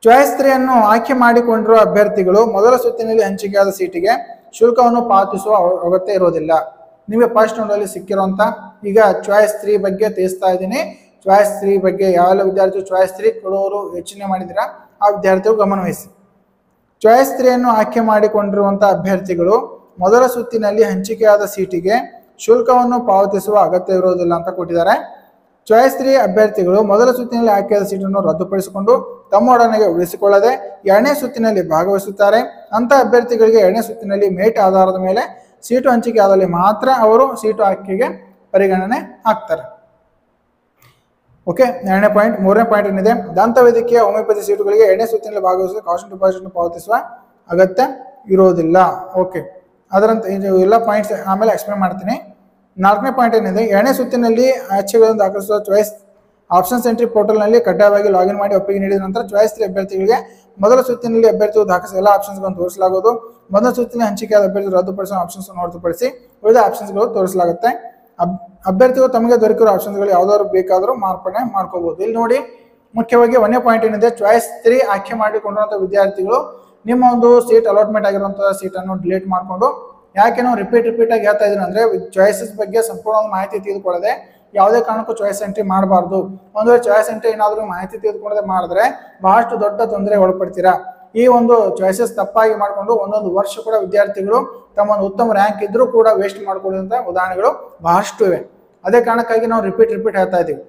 ಚಾಯ್ಸ್ 3 ಅನ್ನು ಆಯ್ಕೆ ಮಾಡಿಕೊಂಡಿರುವ ಅಭ್ಯರ್ಥಿಗಳು ಮೊದಲ ಸುತ್ತಿನಲ್ಲಿ ಹಂಚಿಕೆಯಾದ ಸೀಟಿಗೆ ಶುಲ್ಕವನ್ನು ಪಾವತಿಸುವ ಅಗತ್ಯ ಇರೋದಿಲ್ಲ. ನಿಮಗೆ ಫಸ್ಟ್ ರೌಂಡಲ್ಲಿ ಸಿಕ್ಕಿರುವಂಥ ಈಗ ಚಾಯ್ಸ್ 3 ಬಗ್ಗೆ ತಿಳಿಸ್ತಾ ಇದ್ದೀನಿ. ಚಾಯ್ಸ್ 3 ಬಗ್ಗೆ ಯಾವೆಲ್ಲ ವಿದ್ಯಾರ್ಥಿಗಳು ಚಾಯ್ಸ್ 3 ಕೊಡೋರು ಯೋಚನೆ ಮಾಡಿದಿರಾ ಆ ವಿದ್ಯಾರ್ಥಿಗಳು ಗಮನವಹಿಸಿ. ಚಾಯ್ಸ್ 3 ಅನ್ನು ಆಯ್ಕೆ ಮಾಡಿಕೊಂಡಿರುವಂಥ ಅಭ್ಯರ್ಥಿಗಳು ಮೊದಲ ಸುತ್ತಿನಲ್ಲಿ ಹಂಚಿಕೆಯಾದ ಸೀಟಿಗೆ ಶುಲ್ಕವನ್ನು ಪಾವತಿಸುವ ಅಗತ್ಯ ಇರುವುದಿಲ್ಲ ಅಂತ ಕೊಟ್ಟಿದ್ದಾರೆ. ಚಾಯ್ಸ್ 3 ಅಭ್ಯರ್ಥಿಗಳು ಮೊದಲ ಸುತ್ತಿನಲ್ಲಿ ಆಯ್ಕೆಯಾದ ಸೀಟನ್ನು ರದ್ದುಪಡಿಸಿಕೊಂಡು ತಮ್ಮೊಡನೆಗೆ ಉಳಿಸಿಕೊಳ್ಳದೆ 2ನೇ ಸುತ್ತಿನಲ್ಲಿ ಭಾಗವಹಿಸುತ್ತಾರೆ. ಅಂತ ಅಭ್ಯರ್ಥಿಗಳಿಗೆ 2ನೇ ಸುತ್ತಿನಲ್ಲಿ ಮೇಟ್ ಆಧಾರದ ಮೇಲೆ ಸೀಟು ಹಂಚಿಕೆ ಆದಲ್ಲಿ ಮಾತ್ರ ಅವರು ಸೀಟು ಆಯ್ಕೆಗೆ ಪರಿಗಣನೆ ಆಗ್ತಾರೆ. ಓಕೆ, 2ನೇ ಪಾಯಿಂಟ್. 3ನೇ ಪಾಯಿಂಟ್ ಏನಿದೆ, ದಂತ ವೈದ್ಯಕೀಯ ಹೋಮಿಯೋಪತಿ ಸೀಟುಗಳಿಗೆ 2ನೇ ಸುತ್ತಿನಲ್ಲಿ ಭಾಗವಹಿಸುವ ಕಾಸ್ಟಿಂಗ್ ಡಿಪಾಸಿಟ್ ಪಾವತಿಸುವ ಅಗತ್ಯ ಇರೋದಿಲ್ಲ. ಓಕೆ, ಅದರಂತೆ ಎಲ್ಲ ಪಾಯಿಂಟ್ಸ್ ಆಮೇಲೆ ಎಕ್ಸ್ಪ್ಲೇನ್ ಮಾಡ್ತೀನಿ. 4ನೇ ಪಾಯಿಂಟ್ ಏನಿದೆ, 2ನೇ ಸುತ್ತಿನಲ್ಲಿ ಆಯ್ಕೆಗಳನ್ನು ದಾಖಲಿಸುವ ಚಾಯ್ಸ್ ಆಪ್ಷನ್ಸ್ ಎಂಟ್ರಿ ಪೋರ್ಟಲ್ನಲ್ಲಿ ಕಡ್ಡಾಯವಾಗಿ ಲಾಗಿನ್ ಮಾಡಿ ಒಪ್ಪಿಗೆ ನೀಡಿದ ನಂತರ ಚಾಯ್ಸ್ 3 ಅಭ್ಯರ್ಥಿಗಳಿಗೆ ಮೊದಲ ಸುತ್ತಿನಲ್ಲಿ ಅಭ್ಯರ್ಥಿಗಳು ದಾಖಲಿಸಿದ ಎಲ್ಲ ಆಪ್ಷನ್ಸ್ಗಳನ್ನು ತೋರಿಸಲಾಗುವುದು. ಮೊದಲ ಸುತ್ತಿನ ಹಂಚಿಕೆಯಾದ ಅಭ್ಯರ್ಥಿ ರದ್ದುಪಡಿಸುವ ಆಪ್ಷನ್ಸ್ ಹೊರತುಪಡಿಸಿ ಉಳಿದ ಆಪ್ಷನ್ಸ್ಗಳು ತೋರಿಸಲಾಗುತ್ತೆ. ಅಭ್ಯರ್ಥಿಗಳು ತಮಗೆ ದೊರಕಿರುವ ಆಪ್ಷನ್ಸ್ಗಳು ಯಾವುದಾದ್ರು ಬೇಕಾದರೂ ಮಾರ್ಪಣೆ ಮಾಡ್ಕೋಬಹುದು. ಇಲ್ಲಿ ನೋಡಿ ಮುಖ್ಯವಾಗಿ 1ನೇ ಪಾಯಿಂಟ್ ಏನಿದೆ, ಚಾಯ್ಸ್ 3 ಆಯ್ಕೆ ಮಾಡಿಕೊಂಡಿರುವಂಥ ವಿದ್ಯಾರ್ಥಿಗಳು ನಿಮ್ಮ ಒಂದು ಸೀಟ್ ಅಲಾಟ್ಮೆಂಟ್ ಆಗಿರುವಂತಹ ಸೀಟನ್ನು ಡಿಲೀಟ್ ಮಾಡಿಕೊಂಡು, ಯಾಕೆ ನಾವು ರಿಪೀಟ್ ಆಗಿ ಹೇಳ್ತಾ ಇದ್ದೀನಿ ಅಂದರೆ ಚಾಯ್ಸಸ್ ಬಗ್ಗೆ ಸಂಪೂರ್ಣ ಮಾಹಿತಿ ತಿಳಿದುಕೊಳ್ಳದೆ ಯಾವುದೇ ಕಾರಣಕ್ಕೂ ಚಾಯ್ಸ್ ಎಂಟ್ರಿ ಮಾಡಬಾರ್ದು. ಒಂದು ವೇಳೆ ಚಾಯ್ಸ್ ಎಂಟ್ರಿ ಏನಾದರೂ ಮಾಹಿತಿ ತಿಳಿದುಕೊಳ್ಳದೆ ಮಾಡಿದ್ರೆ ಬಹಳಷ್ಟು ದೊಡ್ಡ ತೊಂದರೆ ಒಳಪಡ್ತೀರಾ. ಈ ಒಂದು ಚಾಯ್ಸಸ್ ತಪ್ಪಾಗಿ ಮಾಡಿಕೊಂಡು ಒಂದೊಂದು ವರ್ಷ ಕೂಡ ವಿದ್ಯಾರ್ಥಿಗಳು ತಮ್ಮ ಒಂದು ಉತ್ತಮ ರ್ಯಾಂಕ್ ಇದ್ರೂ ಕೂಡ ವೇಸ್ಟ್ ಮಾಡ್ಕೊಳ್ಳುವಂಥ ಉದಾಹರಣೆಗಳು ಬಹಳಷ್ಟು ಇವೆ. ಅದೇ ಕಾರಣಕ್ಕಾಗಿ ನಾವು ರಿಪೀಟ್ ಹೇಳ್ತಾ ಇದ್ದೀವಿ.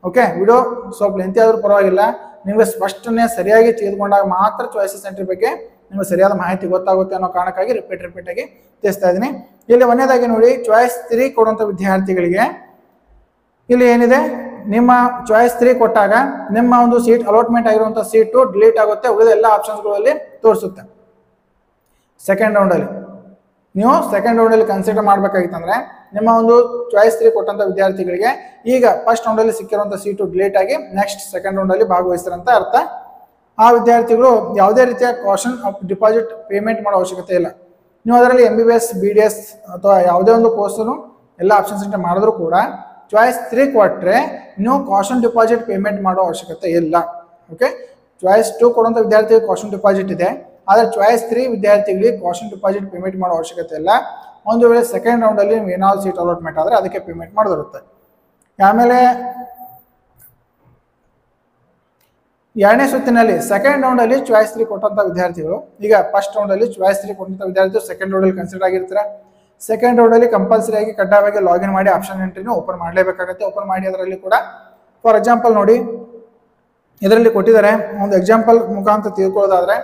ಓಕೆ, ವಿಡಿಯೋ ಸ್ವಲ್ಪ ಲೆಂತಿ ಆದರೂ ಪರವಾಗಿಲ್ಲ, ನಿಮಗೆ ಸ್ಪಷ್ಟನೆ ಸರಿಯಾಗಿ ತಿಳಿದುಕೊಂಡಾಗ ಮಾತ್ರ ಚಾಯ್ಸಸ್ ಎಂಟ್ರಿ ಬಗ್ಗೆ ನಿಮಗೆ ಸರಿಯಾದ ಮಾಹಿತಿ ಗೊತ್ತಾಗುತ್ತೆ ಅನ್ನೋ ಕಾರಣಕ್ಕಾಗಿ ರಿಪೀಟ್ ಆಗಿ ತಿಳಿಸ್ತಾ ಇದ್ದೀನಿ. ಇಲ್ಲಿ 1ನೇದಾಗಿ ನೋಡಿ, ಚಾಯ್ಸ್ 3 ಕೊಡುವಂಥ ವಿದ್ಯಾರ್ಥಿಗಳಿಗೆ ಇಲ್ಲಿ ಏನಿದೆ, ನಿಮ್ಮ ಚಾಯ್ಸ್ 3 ಕೊಟ್ಟಾಗ ನಿಮ್ಮ ಒಂದು ಸೀಟ್ ಅಲಾಟ್ಮೆಂಟ್ ಆಗಿರುವಂಥ ಸೀಟು ಡಿಲೀಟ್ ಆಗುತ್ತೆ, ಉಳಿದ ಎಲ್ಲ ಆಪ್ಷನ್ಸ್ಗಳಲ್ಲಿ ತೋರಿಸುತ್ತೆ. ಸೆಕೆಂಡ್ ರೌಂಡಲ್ಲಿ ನೀವು ಸೆಕೆಂಡ್ ರೌಂಡಲ್ಲಿ ಕನ್ಸಿಡರ್ ಮಾಡಬೇಕಾಗಿತ್ತಂದ್ರೆ ನಿಮ್ಮ ಒಂದು ಚಾಯ್ಸ್ 3 ಕೊಟ್ಟಂಥ ವಿದ್ಯಾರ್ಥಿಗಳಿಗೆ ಈಗ ಫಸ್ಟ್ ರೌಂಡಲ್ಲಿ ಸಿಕ್ಕಿರುವಂಥ ಸೀಟು ಡಿಲೀಟ್ ಆಗಿ ನೆಕ್ಸ್ಟ್ ಸೆಕೆಂಡ್ ರೌಂಡಲ್ಲಿ ಭಾಗವಹಿಸ್ತಾರೆ ಅಂತ ಅರ್ಥ. ಆ ವಿದ್ಯಾರ್ಥಿಗಳು ಯಾವುದೇ ರೀತಿಯ ಕಾಷನ್ ಆಫ್ ಡಿಪಾಸಿಟ್ ಪೇಮೆಂಟ್ ಮಾಡೋ ಅವಶ್ಯಕತೆ ಇಲ್ಲ. ನೀವು ಅದರಲ್ಲಿ MBBS BDS ಅಥವಾ ಯಾವುದೇ ಒಂದು ಕೋರ್ಸನ್ನು ಎಲ್ಲ ಆಪ್ಷನ್ಸ್ ಎಂಟ್ರಿ ಮಾಡಿದ್ರೂ ಕೂಡ ಚಾಯ್ಸ್ 3 ಕೊಟ್ಟರೆ ನೀವು ಕಾಷನ್ ಡಿಪಾಸಿಟ್ ಪೇಮೆಂಟ್ ಮಾಡೋ ಅವಶ್ಯಕತೆ ಇಲ್ಲ. ಓಕೆ, ಚಾಯ್ಸ್ 2 ಕೊಡುವಂಥ ವಿದ್ಯಾರ್ಥಿಗಳಿಗೆ ಕಾಷನ್ ಡಿಪಾಸಿಟ್ ಇದೆ, ಆದರೆ ಚಾಯ್ಸ್ 3 ವಿದ್ಯಾರ್ಥಿಗಳಿಗೆ ಕಾಷನ್ ಡಿಪಾಸಿಟ್ ಪೇಮೆಂಟ್ ಮಾಡೋ ಅವಶ್ಯಕತೆ ಇಲ್ಲ. ಒಂದು ವೇಳೆ ಸೆಕೆಂಡ್ ರೌಂಡಲ್ಲಿ ನೀವು ಏನಾದ್ರು ಸೀಟ್ ಅಲಾಟ್ಮೆಂಟ್ ಆದರೆ ಅದಕ್ಕೆ ಪೇಮೆಂಟ್ ಮಾಡಿರುತ್ತೆ. ಆಮೇಲೆ 2ನೇ ಸುತ್ತಿನಲ್ಲಿ ಸೆಕೆಂಡ್ ರೌಂಡಲ್ಲಿ ಚಾಯ್ಸ್ 3 ಕೊಟ್ಟಂಥ ವಿದ್ಯಾರ್ಥಿಗಳು ಈಗ ಫಸ್ಟ್ ರೌಂಡಲ್ಲಿ ಚಾಯ್ಸ್ 3 ಕೊಟ್ಟಂಥ ವಿದ್ಯಾರ್ಥಿಗಳು ಸೆಕೆಂಡ್ ರೌಂಡಲ್ಲಿ ಕನ್ಸಿಡರ್ ಆಗಿರ್ತಾರೆ. ಸೆಕೆಂಡ್ ರೌಂಡಲ್ಲಿ ಕಂಪಲ್ಸರಿ ಆಗಿ ಕಡ್ಡಾಯವಾಗಿ ಲಾಗಿನ್ ಮಾಡಿ ಆಪ್ಷನ್ ಎಂಟ್ರಿನ ಓಪನ್ ಮಾಡಲೇಬೇಕಾಗುತ್ತೆ. ಓಪನ್ ಮಾಡಿ ಅದರಲ್ಲಿ ಕೂಡ ಫಾರ್ ಎಕ್ಸಾಂಪಲ್ ನೋಡಿ ಇದರಲ್ಲಿ ಕೊಟ್ಟಿದ್ದಾರೆ. ಒಂದು ಎಕ್ಸಾಂಪಲ್ ಮುಖಾಂತರ ತಿಳ್ಕೊಳ್ಳೋದಾದ್ರೆ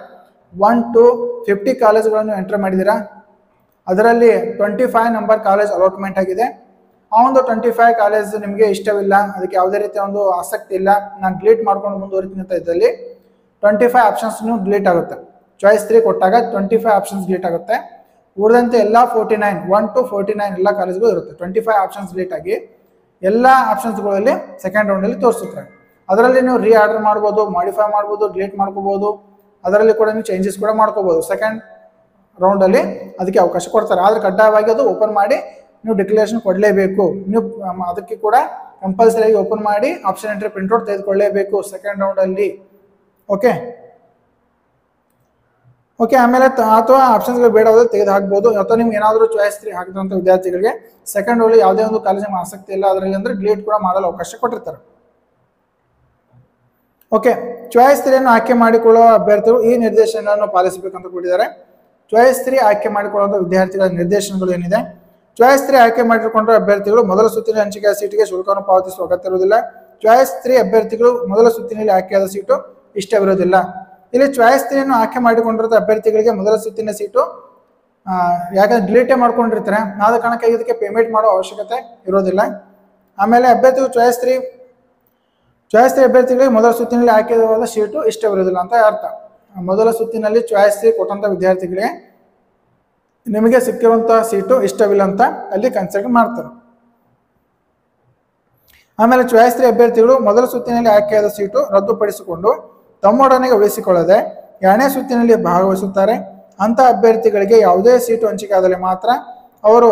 1 to 50 ಕಾಲೇಜುಗಳನ್ನು ಎಂಟರ್ ಮಾಡಿದ್ದೀರಾ. ಅದರಲ್ಲಿ 25 ನಂಬರ್ ಕಾಲೇಜ್ ಅಲಾಟ್ಮೆಂಟ್ ಆಗಿದೆ. ಆ ಒಂದು 25 ಕಾಲೇಜ್ ನಿಮಗೆ ಇಷ್ಟವಿಲ್ಲ, ಅದಕ್ಕೆ ಯಾವುದೇ ರೀತಿಯ ಒಂದು ಆಸಕ್ತಿ ಇಲ್ಲ, ನಾನು ಡಿಲೀಟ್ ಮಾಡ್ಕೊಂಡು ಮುಂದುವರಿತೀನಿ ಅಂತ ಇದ್ದಲ್ಲಿ 25 ಆಪ್ಷನ್ಸ್ ಡಿಲೀಟ್ ಆಗುತ್ತೆ. ಚಾಯ್ಸ್ 3 ಕೊಟ್ಟಾಗ 25 ಆಪ್ಷನ್ಸ್ ಡಿಲೀಟ್ ಆಗುತ್ತೆ. ಉಳಿದಂತೆ ಎಲ್ಲ 49 1 to 49 ಎಲ್ಲ ಕಾಲೇಜ್ಗಳು ಇರುತ್ತೆ. 25 ಆಪ್ಷನ್ಸ್ ಡಿಲೀಟ್ ಆಗಿ ಎಲ್ಲ ಆಪ್ಷನ್ಸ್ಗಳಲ್ಲಿ ಸೆಕೆಂಡ್ ರೌಂಡಲ್ಲಿ ತೋರಿಸುತ್ತಾರೆ. ಅದರಲ್ಲಿ ನೀವು ರೀ ಆರ್ಡರ್ ಮಾಡ್ಬೋದು, ಮಾಡಿಫೈ ಮಾಡ್ಬೋದು, ಡಿಲೀಟ್ ಮಾಡ್ಕೋಬೋದು. ಅದರಲ್ಲಿ ಕೂಡ ನೀವು ಚೇಂಜಸ್ ಕೂಡ ಮಾಡ್ಕೋಬೋದು. ಸೆಕೆಂಡ್ ರೌಂಡಲ್ಲಿ ಅದಕ್ಕೆ ಅವಕಾಶ ಕೊಡ್ತಾರೆ. ಆದರೆ ಕಡ್ಡಾಯವಾಗಿ ಅದು ಓಪನ್ ಮಾಡಿ ನೀವು ಡಿಕ್ಲರೇಷನ್ ಕೊಡಲೇಬೇಕು. ನೀವು ಅದಕ್ಕೆ ಕೂಡ ಕಂಪಲ್ಸರಿಯಾಗಿ ಓಪನ್ ಮಾಡಿ ಆಪ್ಷನ್ ಎಂಟ್ರಿ ಪ್ರಿಂಟ್ಔಟ್ ತೆಗೆದುಕೊಳ್ಳಲೇಬೇಕು ಸೆಕೆಂಡ್ ರೌಂಡಲ್ಲಿ. ಓಕೆ ಓಕೆ ಆಮೇಲೆ ಅಥವಾ ಆಪ್ಷನ್ಸ್ಗಳು ಬೇಡ ಹೋದ್ರೆ ತೆಗೆದು ಹಾಕ್ಬೋದು. ಅಥವಾ ನಿಮ್ಗೆ ಏನಾದರೂ ಚಾಯ್ಸ್ 3 ಹಾಕಿದಂಥ ವಿದ್ಯಾರ್ಥಿಗಳಿಗೆ ಸೆಕೆಂಡ್ ರೌಂಡಲ್ಲಿ ಯಾವುದೇ ಒಂದು ಕಾಲೇಜಿಗೆ ಆಸಕ್ತಿ ಇಲ್ಲ ಅದರಲ್ಲಿ ಅಂದರೆ ಡಿಲೀಟ್ ಕೂಡ ಮಾಡಲು ಅವಕಾಶ ಕೊಟ್ಟಿರ್ತಾರೆ. ಓಕೆ ಚಾಯ್ಸ್ 3 ಅನ್ನು ಆಯ್ಕೆ ಮಾಡಿಕೊಳ್ಳುವ ಅಭ್ಯರ್ಥಿಗಳು ಈ ನಿರ್ದೇಶನಗಳನ್ನು ಪಾಲಿಸಬೇಕಂತ ಕೊಟ್ಟಿದ್ದಾರೆ. ಚಾಯ್ಸ್ 3 ಆಯ್ಕೆ ಮಾಡಿಕೊಳ್ಳುವಂಥ ವಿದ್ಯಾರ್ಥಿಗಳ ನಿರ್ದೇಶನಗಳು ಏನಿದೆ? ಚಾಯ್ಸ್ 3 ಆಯ್ಕೆ ಮಾಡಿಕೊಂಡಿರುವ ಅಭ್ಯರ್ಥಿಗಳು ಮೊದಲ ಸುತ್ತಿನ ಹಂಚಿಕೆಯ ಸೀಟಿಗೆ ಶುಲ್ಕವನ್ನು ಪಾವತಿಸುವ ಅಗತ್ಯ ಇರುವುದಿಲ್ಲ. ಚಾಯ್ಸ್ 3 ಅಭ್ಯರ್ಥಿಗಳು ಮೊದಲ ಸುತ್ತಿನಲ್ಲಿ ಆಯ್ಕೆಯಾದ ಸೀಟು ಇಷ್ಟವಿರುವುದಿಲ್ಲ. ಇಲ್ಲಿ ಚಾಯ್ಸ್ 3 ಅನ್ನು ಆಯ್ಕೆ ಮಾಡಿಕೊಂಡಿರೋ ಅಭ್ಯರ್ಥಿಗಳಿಗೆ ಮೊದಲ ಸುತ್ತಿನ ಸೀಟು ಯಾಕಂದ್ರೆ ಡಿಲೀಟೇ ಮಾಡ್ಕೊಂಡಿರ್ತಾರೆ, ಆದ ಕಾರಣಕ್ಕೆ ಇದಕ್ಕೆ ಪೇಮೆಂಟ್ ಮಾಡೋ ಅವಶ್ಯಕತೆ ಇರೋದಿಲ್ಲ. ಆಮೇಲೆ ಅಭ್ಯರ್ಥಿಗಳು ಚಾಯ್ಸ್ 3 ಅಭ್ಯರ್ಥಿಗಳಿಗೆ ಮೊದಲ ಸುತ್ತಿನಲ್ಲಿ ಆಯ್ಕೆಯಾದ ಸೀಟು ಇಷ್ಟವಿರುವುದಿಲ್ಲ ಅಂತ ಅರ್ಥ. ಮೊದಲ ಸುತ್ತಿನಲ್ಲಿ ಚಾಯ್ಸ್ 3 ಕೊಟ್ಟಂತ ವಿದ್ಯಾರ್ಥಿಗಳಿಗೆ ನಿಮಗೆ ಸಿಕ್ಕಿರುವಂತಹ ಸೀಟು ಇಷ್ಟವಿಲ್ಲ ಅಂತ ಅಲ್ಲಿ ಕನ್ಸಿಡರ್ ಮಾಡ್ತಾರೆ. ಆಮೇಲೆ ಚಾಯ್ಸ್ 3 ಅಭ್ಯರ್ಥಿಗಳು ಮೊದಲ ಸುತ್ತಿನಲ್ಲಿ ಆಯ್ಕೆಯಾದ ಸೀಟು ರದ್ದುಪಡಿಸಿಕೊಂಡು ತಮ್ಮೊಡನೆಗೆ ಉಳಿಸಿಕೊಳ್ಳದೆ 2ನೇ ಸುತ್ತಿನಲ್ಲಿ ಭಾಗವಹಿಸುತ್ತಾರೆ. ಅಂತ ಅಭ್ಯರ್ಥಿಗಳಿಗೆ ಯಾವುದೇ ಸೀಟು ಹಂಚಿಕೆ ಆದಲ್ಲಿ ಮಾತ್ರ ಅವರು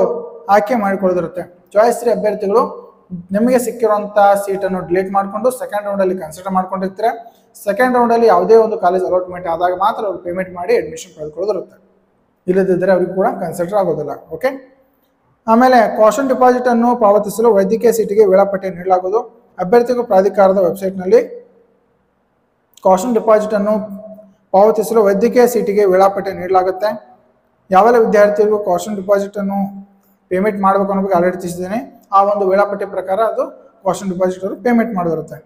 ಆಯ್ಕೆ ಮಾಡಿಕೊಳ್ಳದಿರುತ್ತೆ. ಚಾಯ್ಸ್ 3 ಅಭ್ಯರ್ಥಿಗಳು ನಿಮಗೆ ಸಿಕ್ಕಿರುವಂತಹ ಸೀಟನ್ನು ಡಿಲೀಟ್ ಮಾಡಿಕೊಂಡು ಸೆಕೆಂಡ್ ರೌಂಡಲ್ಲಿ ಕನ್ಸಿಡರ್ ಮಾಡ್ಕೊಂಡಿರ್ತಾರೆ. ಸೆಕೆಂಡ್ ರೌಂಡಲ್ಲಿ ಯಾವುದೇ ಒಂದು ಕಾಲೇಜ್ ಅಲಾಟ್ಮೆಂಟ್ ಆದಾಗ ಮಾತ್ರ ಅವರು ಪೇಮೆಂಟ್ ಮಾಡಿ ಅಡ್ಮಿಷನ್ ಪಡೆದುಕೊಳ್ಳೋದಿರುತ್ತೆ. ಇಲ್ಲದಿದ್ದರೆ ಅವ್ರಿಗೆ ಕೂಡ ಕನ್ಸಿಡರ್ ಆಗೋದಿಲ್ಲ. ಓಕೆ ಆಮೇಲೆ ಕಾಷನ್ ಡಿಪಾಸಿಟ್ ಅನ್ನು ಪಾವತಿಸಲು ವೈದ್ಯಕೀಯ ಸೀಟಿಗೆ ವೇಳಾಪಟ್ಟಿ ನೀಡಲಾಗುವುದು. ಅಭ್ಯರ್ಥಿಗಳು ಪ್ರಾಧಿಕಾರದ ವೆಬ್ಸೈಟ್ನಲ್ಲಿ ಕಾಷನ್ ಡಿಪಾಸಿಟ್ ಅನ್ನು ಪಾವತಿಸಲು ವೈದ್ಯಕೀಯ ಸೀಟಿಗೆ ವೇಳಾಪಟ್ಟಿ ನೀಡಲಾಗುತ್ತೆ. ಯಾವೆಲ್ಲ ವಿದ್ಯಾರ್ಥಿಗಳು ಕಾಷನ್ ಡಿಪಾಸಿಟ್ ಅನ್ನು ಪೇಮೆಂಟ್ ಮಾಡಬೇಕು ಅನ್ನೋ ಬಗ್ಗೆ ಆಲ್ರೆಡಿ ತಿಳಿಸಿದ್ದೇನೆ. ಆ ಒಂದು ವೇಳಾಪಟ್ಟಿ ಪ್ರಕಾರ ಅದು ಕಾಷನ್ ಡಿಪಾಸಿಟ್ ಅವರು ಪೇಮೆಂಟ್ ಮಾಡೋದಿರುತ್ತೆ.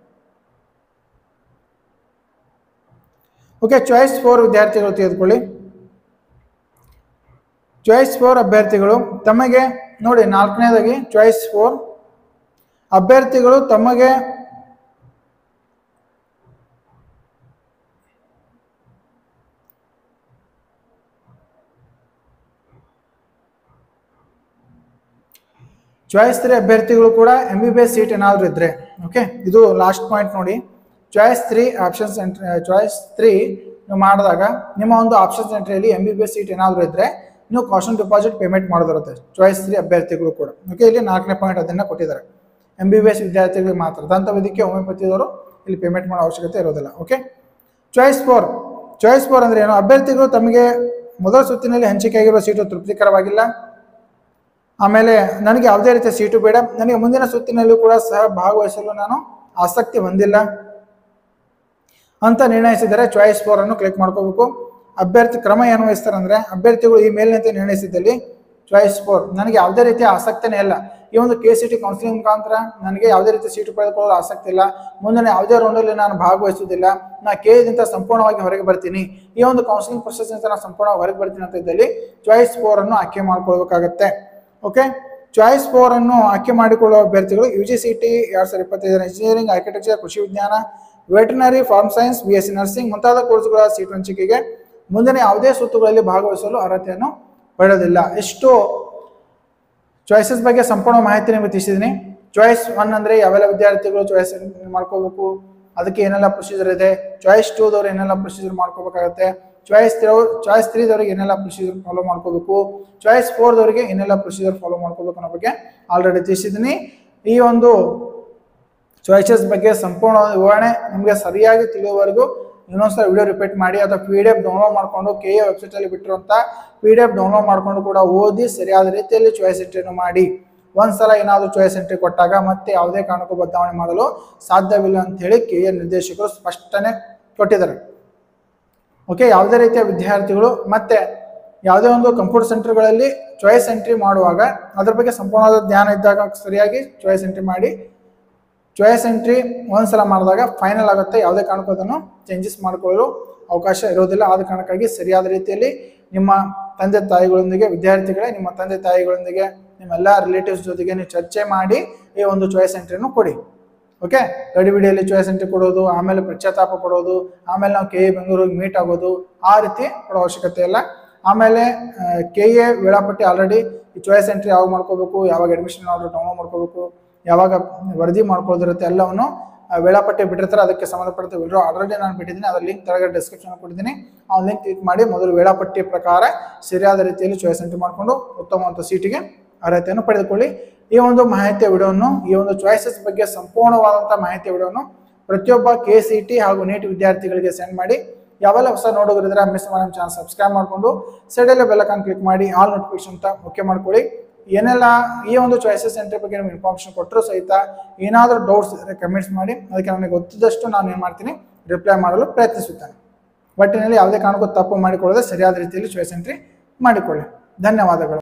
ಓಕೆ ಚಾಯ್ಸ್ 4 ವಿದ್ಯಾರ್ಥಿಗಳು ತೆಗೆದುಕೊಳ್ಳಿ. ಚಾಯ್ಸ್ 4 ಅಭ್ಯರ್ಥಿಗಳು ತಮಗೆ ನೋಡಿ 4ನೇದಾಗಿ ಚಾಯ್ಸ್ 4 ಅಭ್ಯರ್ಥಿಗಳು ತಮಗೆ ಚಾಯ್ಸ್ 3 ಅಭ್ಯರ್ಥಿಗಳು ಕೂಡ MBBS ಸೀಟ್ ಏನಾದರೂ ಇದ್ರೆ ಓಕೆ ಇದು ಲಾಸ್ಟ್ ಪಾಯಿಂಟ್ ನೋಡಿ. ಚಾಯ್ಸ್ 3 ಆಪ್ಷನ್ಸ್ ಚಾಯ್ಸ್ 3 ನೀವು ಮಾಡಿದಾಗ ನಿಮ್ಮ ಒಂದು ಆಪ್ಷನ್ಸ್ ಎಂಟ್ರಿಯಲ್ಲಿ MBBS ಸೀಟ್ ಏನಾದರೂ ಇದ್ರೆ ನೀವು ಕಾಷನ್ ಡಿಪಾಸಿಟ್ ಪೇಮೆಂಟ್ ಮಾಡೋದಿರುತ್ತೆ. ಚಾಯ್ಸ್ 3 ಅಭ್ಯರ್ಥಿಗಳು ಕೂಡ ಓಕೆ ಇಲ್ಲಿ 4ನೇ ಪಾಯಿಂಟ್ ಅದನ್ನು ಕೊಟ್ಟಿದ್ದಾರೆ. MBBS ವಿದ್ಯಾರ್ಥಿಗಳಿಗೆ ಮಾತ್ರ, ದಂತ ವೈದ್ಯಕೀಯ ಹೋಮಿಯೋಪತಿಯವರು ಇಲ್ಲಿ ಪೇಮೆಂಟ್ ಮಾಡೋ ಅವಶ್ಯಕತೆ ಇರೋದಿಲ್ಲ. ಓಕೆ ಚಾಯ್ಸ್ 4 ಅಂದ್ರೆ ಏನು? ಅಭ್ಯರ್ಥಿಗಳು ತಮಗೆ ಮೊದಲ ಸುತ್ತಿನಲ್ಲಿ ಹಂಚಿಕೆಯಾಗಿರುವ ಸೀಟು ತೃಪ್ತಿಕರವಾಗಿಲ್ಲ, ಆಮೇಲೆ ನನಗೆ ಯಾವುದೇ ರೀತಿಯ ಸೀಟು ಬೇಡ, ನನಗೆ ಮುಂದಿನ ಸುತ್ತಿನಲ್ಲೂ ಕೂಡ ಸಹ ಭಾಗವಹಿಸಲು ನಾನು ಆಸಕ್ತಿ ಹೊಂದಿಲ್ಲ ಅಂತ ನಿರ್ಣಯಿಸಿದರೆ ಚಾಯ್ಸ್ 4 ಅನ್ನು ಕ್ಲಿಕ್ ಮಾಡ್ಕೋಬೇಕು. ಅಭ್ಯರ್ಥಿ ಕ್ರಮ ಏನು ವಹಿಸ್ತಾರೆ ಅಂದರೆ ಅಭ್ಯರ್ಥಿಗಳು ಈ ಮೇಲಿನಂತೆ ನಿರ್ಣಯಿಸಿದಲ್ಲಿ ಚಾಯ್ಸ್ 4 ನನಗೆ ಯಾವುದೇ ರೀತಿಯ ಆಸಕ್ತಿನೇ ಇಲ್ಲ, ಈ ಒಂದು KCT ಕೌನ್ಸಿಲಿಂಗ್ ಮುಖಾಂತರ ನನಗೆ ಯಾವುದೇ ರೀತಿಯ ಸೀಟು ಪಡೆದುಕೊಳ್ಳಲು ಆಸಕ್ತಿ ಇಲ್ಲ, ಮುಂದಿನ ಯಾವುದೇ ರೌಂಡಲ್ಲಿ ನಾನು ಭಾಗವಹಿಸುವುದಿಲ್ಲ, ನಾ KA ಸಂಪೂರ್ಣವಾಗಿ ಹೊರಗೆ ಬರ್ತೀನಿ, ಈ ಒಂದು ಕೌನ್ಸಿಲಿಂಗ್ ಪ್ರೊಸೆಸ್ ಇಂದ ನಾನು ಸಂಪೂರ್ಣವಾಗಿ ಹೊರಗೆ ಬರ್ತೀನಿ ಅಂತ ಇದ್ದಲ್ಲಿ ಚಾಯ್ಸ್ 4 ಅನ್ನು ಆಯ್ಕೆ ಮಾಡ್ಕೊಳ್ಬೇಕಾಗತ್ತೆ. ಓಕೆ ಚಾಯ್ಸ್ 4 ಅನ್ನು ಆಯ್ಕೆ ಮಾಡಿಕೊಳ್ಳುವ ಅಭ್ಯರ್ಥಿಗಳು UGCT 2025 ಇಂಜಿನಿಯರಿಂಗ್, ಆರ್ಕಿಟೆಕ್ಚರ್, ಕೃಷಿ ವಿಜ್ಞಾನ, veterinary, farm science, BSc nursing ಮುಂತಾದ ಕೋರ್ಸ್ಗಳ ಸೀಟು ಹಂಚಿಕೆಗೆ ಮುಂದಿನ ಯಾವುದೇ ಸುತ್ತುಗಳಲ್ಲಿ ಭಾಗವಹಿಸಲು ಅರ್ಹತೆಯನ್ನು ಪಡೆಯೋದಿಲ್ಲ. ಇಷ್ಟು ಚಾಯ್ಸಸ್ ಬಗ್ಗೆ ಸಂಪೂರ್ಣ ಮಾಹಿತಿ ನಿಮಗೆ ತಿಳಿಸಿದ್ದೀನಿ. ಚಾಯ್ಸ್ 1 ಅಂದರೆ ಯಾವೆಲ್ಲ ವಿದ್ಯಾರ್ಥಿಗಳು ಚಾಯ್ಸ್ ಮಾಡ್ಕೋಬೇಕು, ಅದಕ್ಕೆ ಏನೆಲ್ಲ ಪ್ರೊಸೀಜರ್ ಇದೆ, ಚಾಯ್ಸ್ 2 ದವರು ಏನೆಲ್ಲ ಪ್ರೊಸೀಜರ್ ಮಾಡ್ಕೋಬೇಕಾಗುತ್ತೆ, ಚಾಯ್ಸ್ 3 ದವರಿಗೆ ಏನೆಲ್ಲ ಪ್ರೊಸೀಜರ್ ಫಾಲೋ ಮಾಡ್ಕೋಬೇಕು, ಚಾಯ್ಸ್ 4 ದವರಿಗೆ ಏನೆಲ್ಲ ಪ್ರೊಸೀಜರ್ ಫಾಲೋ ಮಾಡ್ಕೋಬೇಕು ಅನ್ನೋ ಬಗ್ಗೆ ಆಲ್ರೆಡಿ ತಿಳಿಸಿದ್ದೀನಿ. ಈ ಒಂದು ಚಾಯ್ಸಸ್ ಬಗ್ಗೆ ಸಂಪೂರ್ಣ ವಿವರಣೆ ನಿಮಗೆ ಸರಿಯಾಗಿ ತಿಳಿಯುವವರೆಗೂ ಇನ್ನೊಂದ್ಸಲ ವಿಡಿಯೋ ರಿಪೀಟ್ ಮಾಡಿ ಅಥವಾ PDF ಡೌನ್ಲೋಡ್ ಮಾಡಿಕೊಂಡು KA ವೆಬ್ಸೈಟಲ್ಲಿ ಬಿಟ್ಟಿರುವಂಥ PDF ಡೌನ್ಲೋಡ್ ಮಾಡಿಕೊಂಡು ಕೂಡ ಓದಿ ಸರಿಯಾದ ರೀತಿಯಲ್ಲಿ ಚಾಯ್ಸ್ ಎಂಟ್ರಿಯನ್ನು ಮಾಡಿ. ಒಂದ್ಸಲ ಏನಾದರೂ ಚಾಯ್ಸ್ ಎಂಟ್ರಿ ಕೊಟ್ಟಾಗ ಮತ್ತೆ ಯಾವುದೇ ಕಾರಣಕ್ಕೂ ಬದಲಾವಣೆ ಮಾಡಲು ಸಾಧ್ಯವಿಲ್ಲ ಅಂತ ಹೇಳಿ KA ನಿರ್ದೇಶಕರು ಸ್ಪಷ್ಟನೆ ಕೊಟ್ಟಿದ್ದಾರೆ. ಓಕೆ ಯಾವುದೇ ರೀತಿಯ ವಿದ್ಯಾರ್ಥಿಗಳು ಮತ್ತೆ ಯಾವುದೇ ಒಂದು ಕಂಪ್ಯೂಟರ್ ಸೆಂಟರ್ಗಳಲ್ಲಿ ಚಾಯ್ಸ್ ಎಂಟ್ರಿ ಮಾಡುವಾಗ ಅದ್ರ ಬಗ್ಗೆ ಸಂಪೂರ್ಣವಾದ ಜ್ಞಾನ ಇದ್ದಾಗ ಸರಿಯಾಗಿ ಚಾಯ್ಸ್ ಎಂಟ್ರಿ ಮಾಡಿ. ಚಾಯ್ಸ್ ಎಂಟ್ರಿ ಒಂದ್ಸಲ ಮಾಡಿದಾಗ ಫೈನಲ್ ಆಗುತ್ತೆ. ಯಾವುದೇ ಕಾರಣಕ್ಕೂ ಅದನ್ನು ಚೇಂಜಸ್ ಮಾಡಿಕೊಳ್ಳಲು ಅವಕಾಶ ಇರೋದಿಲ್ಲ. ಆದ ಕಾರಣಕ್ಕಾಗಿ ಸರಿಯಾದ ರೀತಿಯಲ್ಲಿ ನಿಮ್ಮ ತಂದೆ ತಾಯಿಗಳೊಂದಿಗೆ, ವಿದ್ಯಾರ್ಥಿಗಳೇ ನಿಮ್ಮ ತಂದೆ ತಾಯಿಗಳೊಂದಿಗೆ, ನಿಮ್ಮೆಲ್ಲ ರಿಲೇಟಿವ್ಸ್ ಜೊತೆಗೆ ನೀವು ಚರ್ಚೆ ಮಾಡಿ ಈ ಒಂದು ಚಾಯ್ಸ್ ಎಂಟ್ರಿಯನ್ನು ಕೊಡಿ. ಓಕೆ, ಗಡಿಬಿಡಿಯಲ್ಲಿ ಚಾಯ್ಸ್ ಎಂಟ್ರಿ ಕೊಡೋದು, ಆಮೇಲೆ ಪಶ್ಚಾತ್ತಾಪ ಪಡೋದು, ಆಮೇಲೆ ನಾವು KE ಬೆಂಗಳೂರಿಗೆ ಮೀಟ್ ಆಗೋದು, ಆ ರೀತಿ ಕೊಡೋ ಅವಶ್ಯಕತೆ ಇಲ್ಲ. ಆಮೇಲೆ KE ವೇಳಾಪಟ್ಟಿ ಆಲ್ರೆಡಿ ಈ ಚಾಯ್ಸ್ ಎಂಟ್ರಿ ಯಾವಾಗ ಮಾಡ್ಕೋಬೇಕು, ಯಾವಾಗ ಅಡ್ಮಿಷನ್ ಆರ್ಡರ್ ಡೌನ್ಲೋಡ್ ಮಾಡ್ಕೋಬೇಕು, ಯಾವಾಗ ವರದಿ ಮಾಡ್ಕೊಳ್ಳೋದಿರುತ್ತೆ ಎಲ್ಲವನ್ನು ವೇಳಾಪಟ್ಟಿ ಬಿಟ್ಟಿರ್ತಾರೆ. ಅದಕ್ಕೆ ಸಂಬಂಧಪಟ್ಟ ವಿಡಿಯೋ ಆಲ್ರೆಡಿ ನಾನು ಬಿಟ್ಟಿದ್ದೀನಿ, ಅದರ ಲಿಂಕ್ ಕೆಳಗಡೆ ಡಿಸ್ಕ್ರಿಪ್ಷನ್ ಕೊಟ್ಟಿದ್ದೀನಿ. ಆ ಲಿಂಕ್ ಕ್ಲಿಕ್ ಮಾಡಿ ಮೊದಲು ವೇಳಾಪಟ್ಟಿ ಪ್ರಕಾರ ಸರಿಯಾದ ರೀತಿಯಲ್ಲಿ ಚಾಯ್ಸ್ ಎಂಟ್ರಿ ಮಾಡಿಕೊಂಡು ಉತ್ತಮವಾದ ಸೀಟಿಗೆ ಅರ್ಹತೆಯನ್ನು ಪಡೆದುಕೊಳ್ಳಿ. ಈ ಒಂದು ಮಾಹಿತಿಯ ವಿಡಿಯೋವನ್ನು, ಈ ಒಂದು ಚಾಯ್ಸಸ್ ಬಗ್ಗೆ ಸಂಪೂರ್ಣವಾದಂತಹ ಮಾಹಿತಿಯ ವಿಡಿಯೋವನ್ನು ಪ್ರತಿಯೊಬ್ಬ KCET ಹಾಗೂ NEET ವಿದ್ಯಾರ್ಥಿಗಳಿಗೆ ಸೆಂಡ್ ಮಾಡಿ. ಯಾವೆಲ್ಲ ಹೊಸ ನೋಡೋರಿದ್ರೆ ಮಿಸ್ ಮಾಡಿ ನಮ್ಮ ಚಾನಲ್ ಸಬ್ಸ್ಕ್ರೈಬ್ ಮಾಡಿಕೊಂಡು ಸೈಡಲ್ಲೇ ಬೆಲ್ ಐಕಾನ್ ಕ್ಲಿಕ್ ಮಾಡಿ ಆಲ್ ನೋಟಿಫಿಕೇಶನ್ ಅಂತ ಓಕೆ ಮಾಡ್ಕೊಳ್ಳಿ. ಏನೆಲ್ಲ ಈ ಒಂದು ಚಾಯ್ಸಸ್ ಎಂಟ್ರಿ ಬಗ್ಗೆ ನಿಮ್ಗೆ ಇನ್ಫಾರ್ಮೇಷನ್ ಕೊಟ್ಟರು ಸಹಿತ ಏನಾದರೂ ಡೌಟ್ಸ್ ಇದ್ದರೆ ಕಮೆಂಟ್ಸ್ ಮಾಡಿ. ಅದಕ್ಕೆ ನನಗೆ ಗೊತ್ತಿದ್ದಷ್ಟು ನಾನು ಏನು ಮಾಡ್ತೀನಿ, ರಿಪ್ಲೈ ಮಾಡಲು ಪ್ರಯತ್ನಿಸುತ್ತೇನೆ. ಒಟ್ಟಿನಲ್ಲಿ ಯಾವುದೇ ಕಾರಣಕ್ಕೂ ತಪ್ಪು ಮಾಡಿಕೊಳ್ಳದೆ ಸರಿಯಾದ ರೀತಿಯಲ್ಲಿ ಚಾಯ್ಸ್ ಎಂಟ್ರಿ ಮಾಡಿಕೊಳ್ಳಿ. ಧನ್ಯವಾದಗಳು.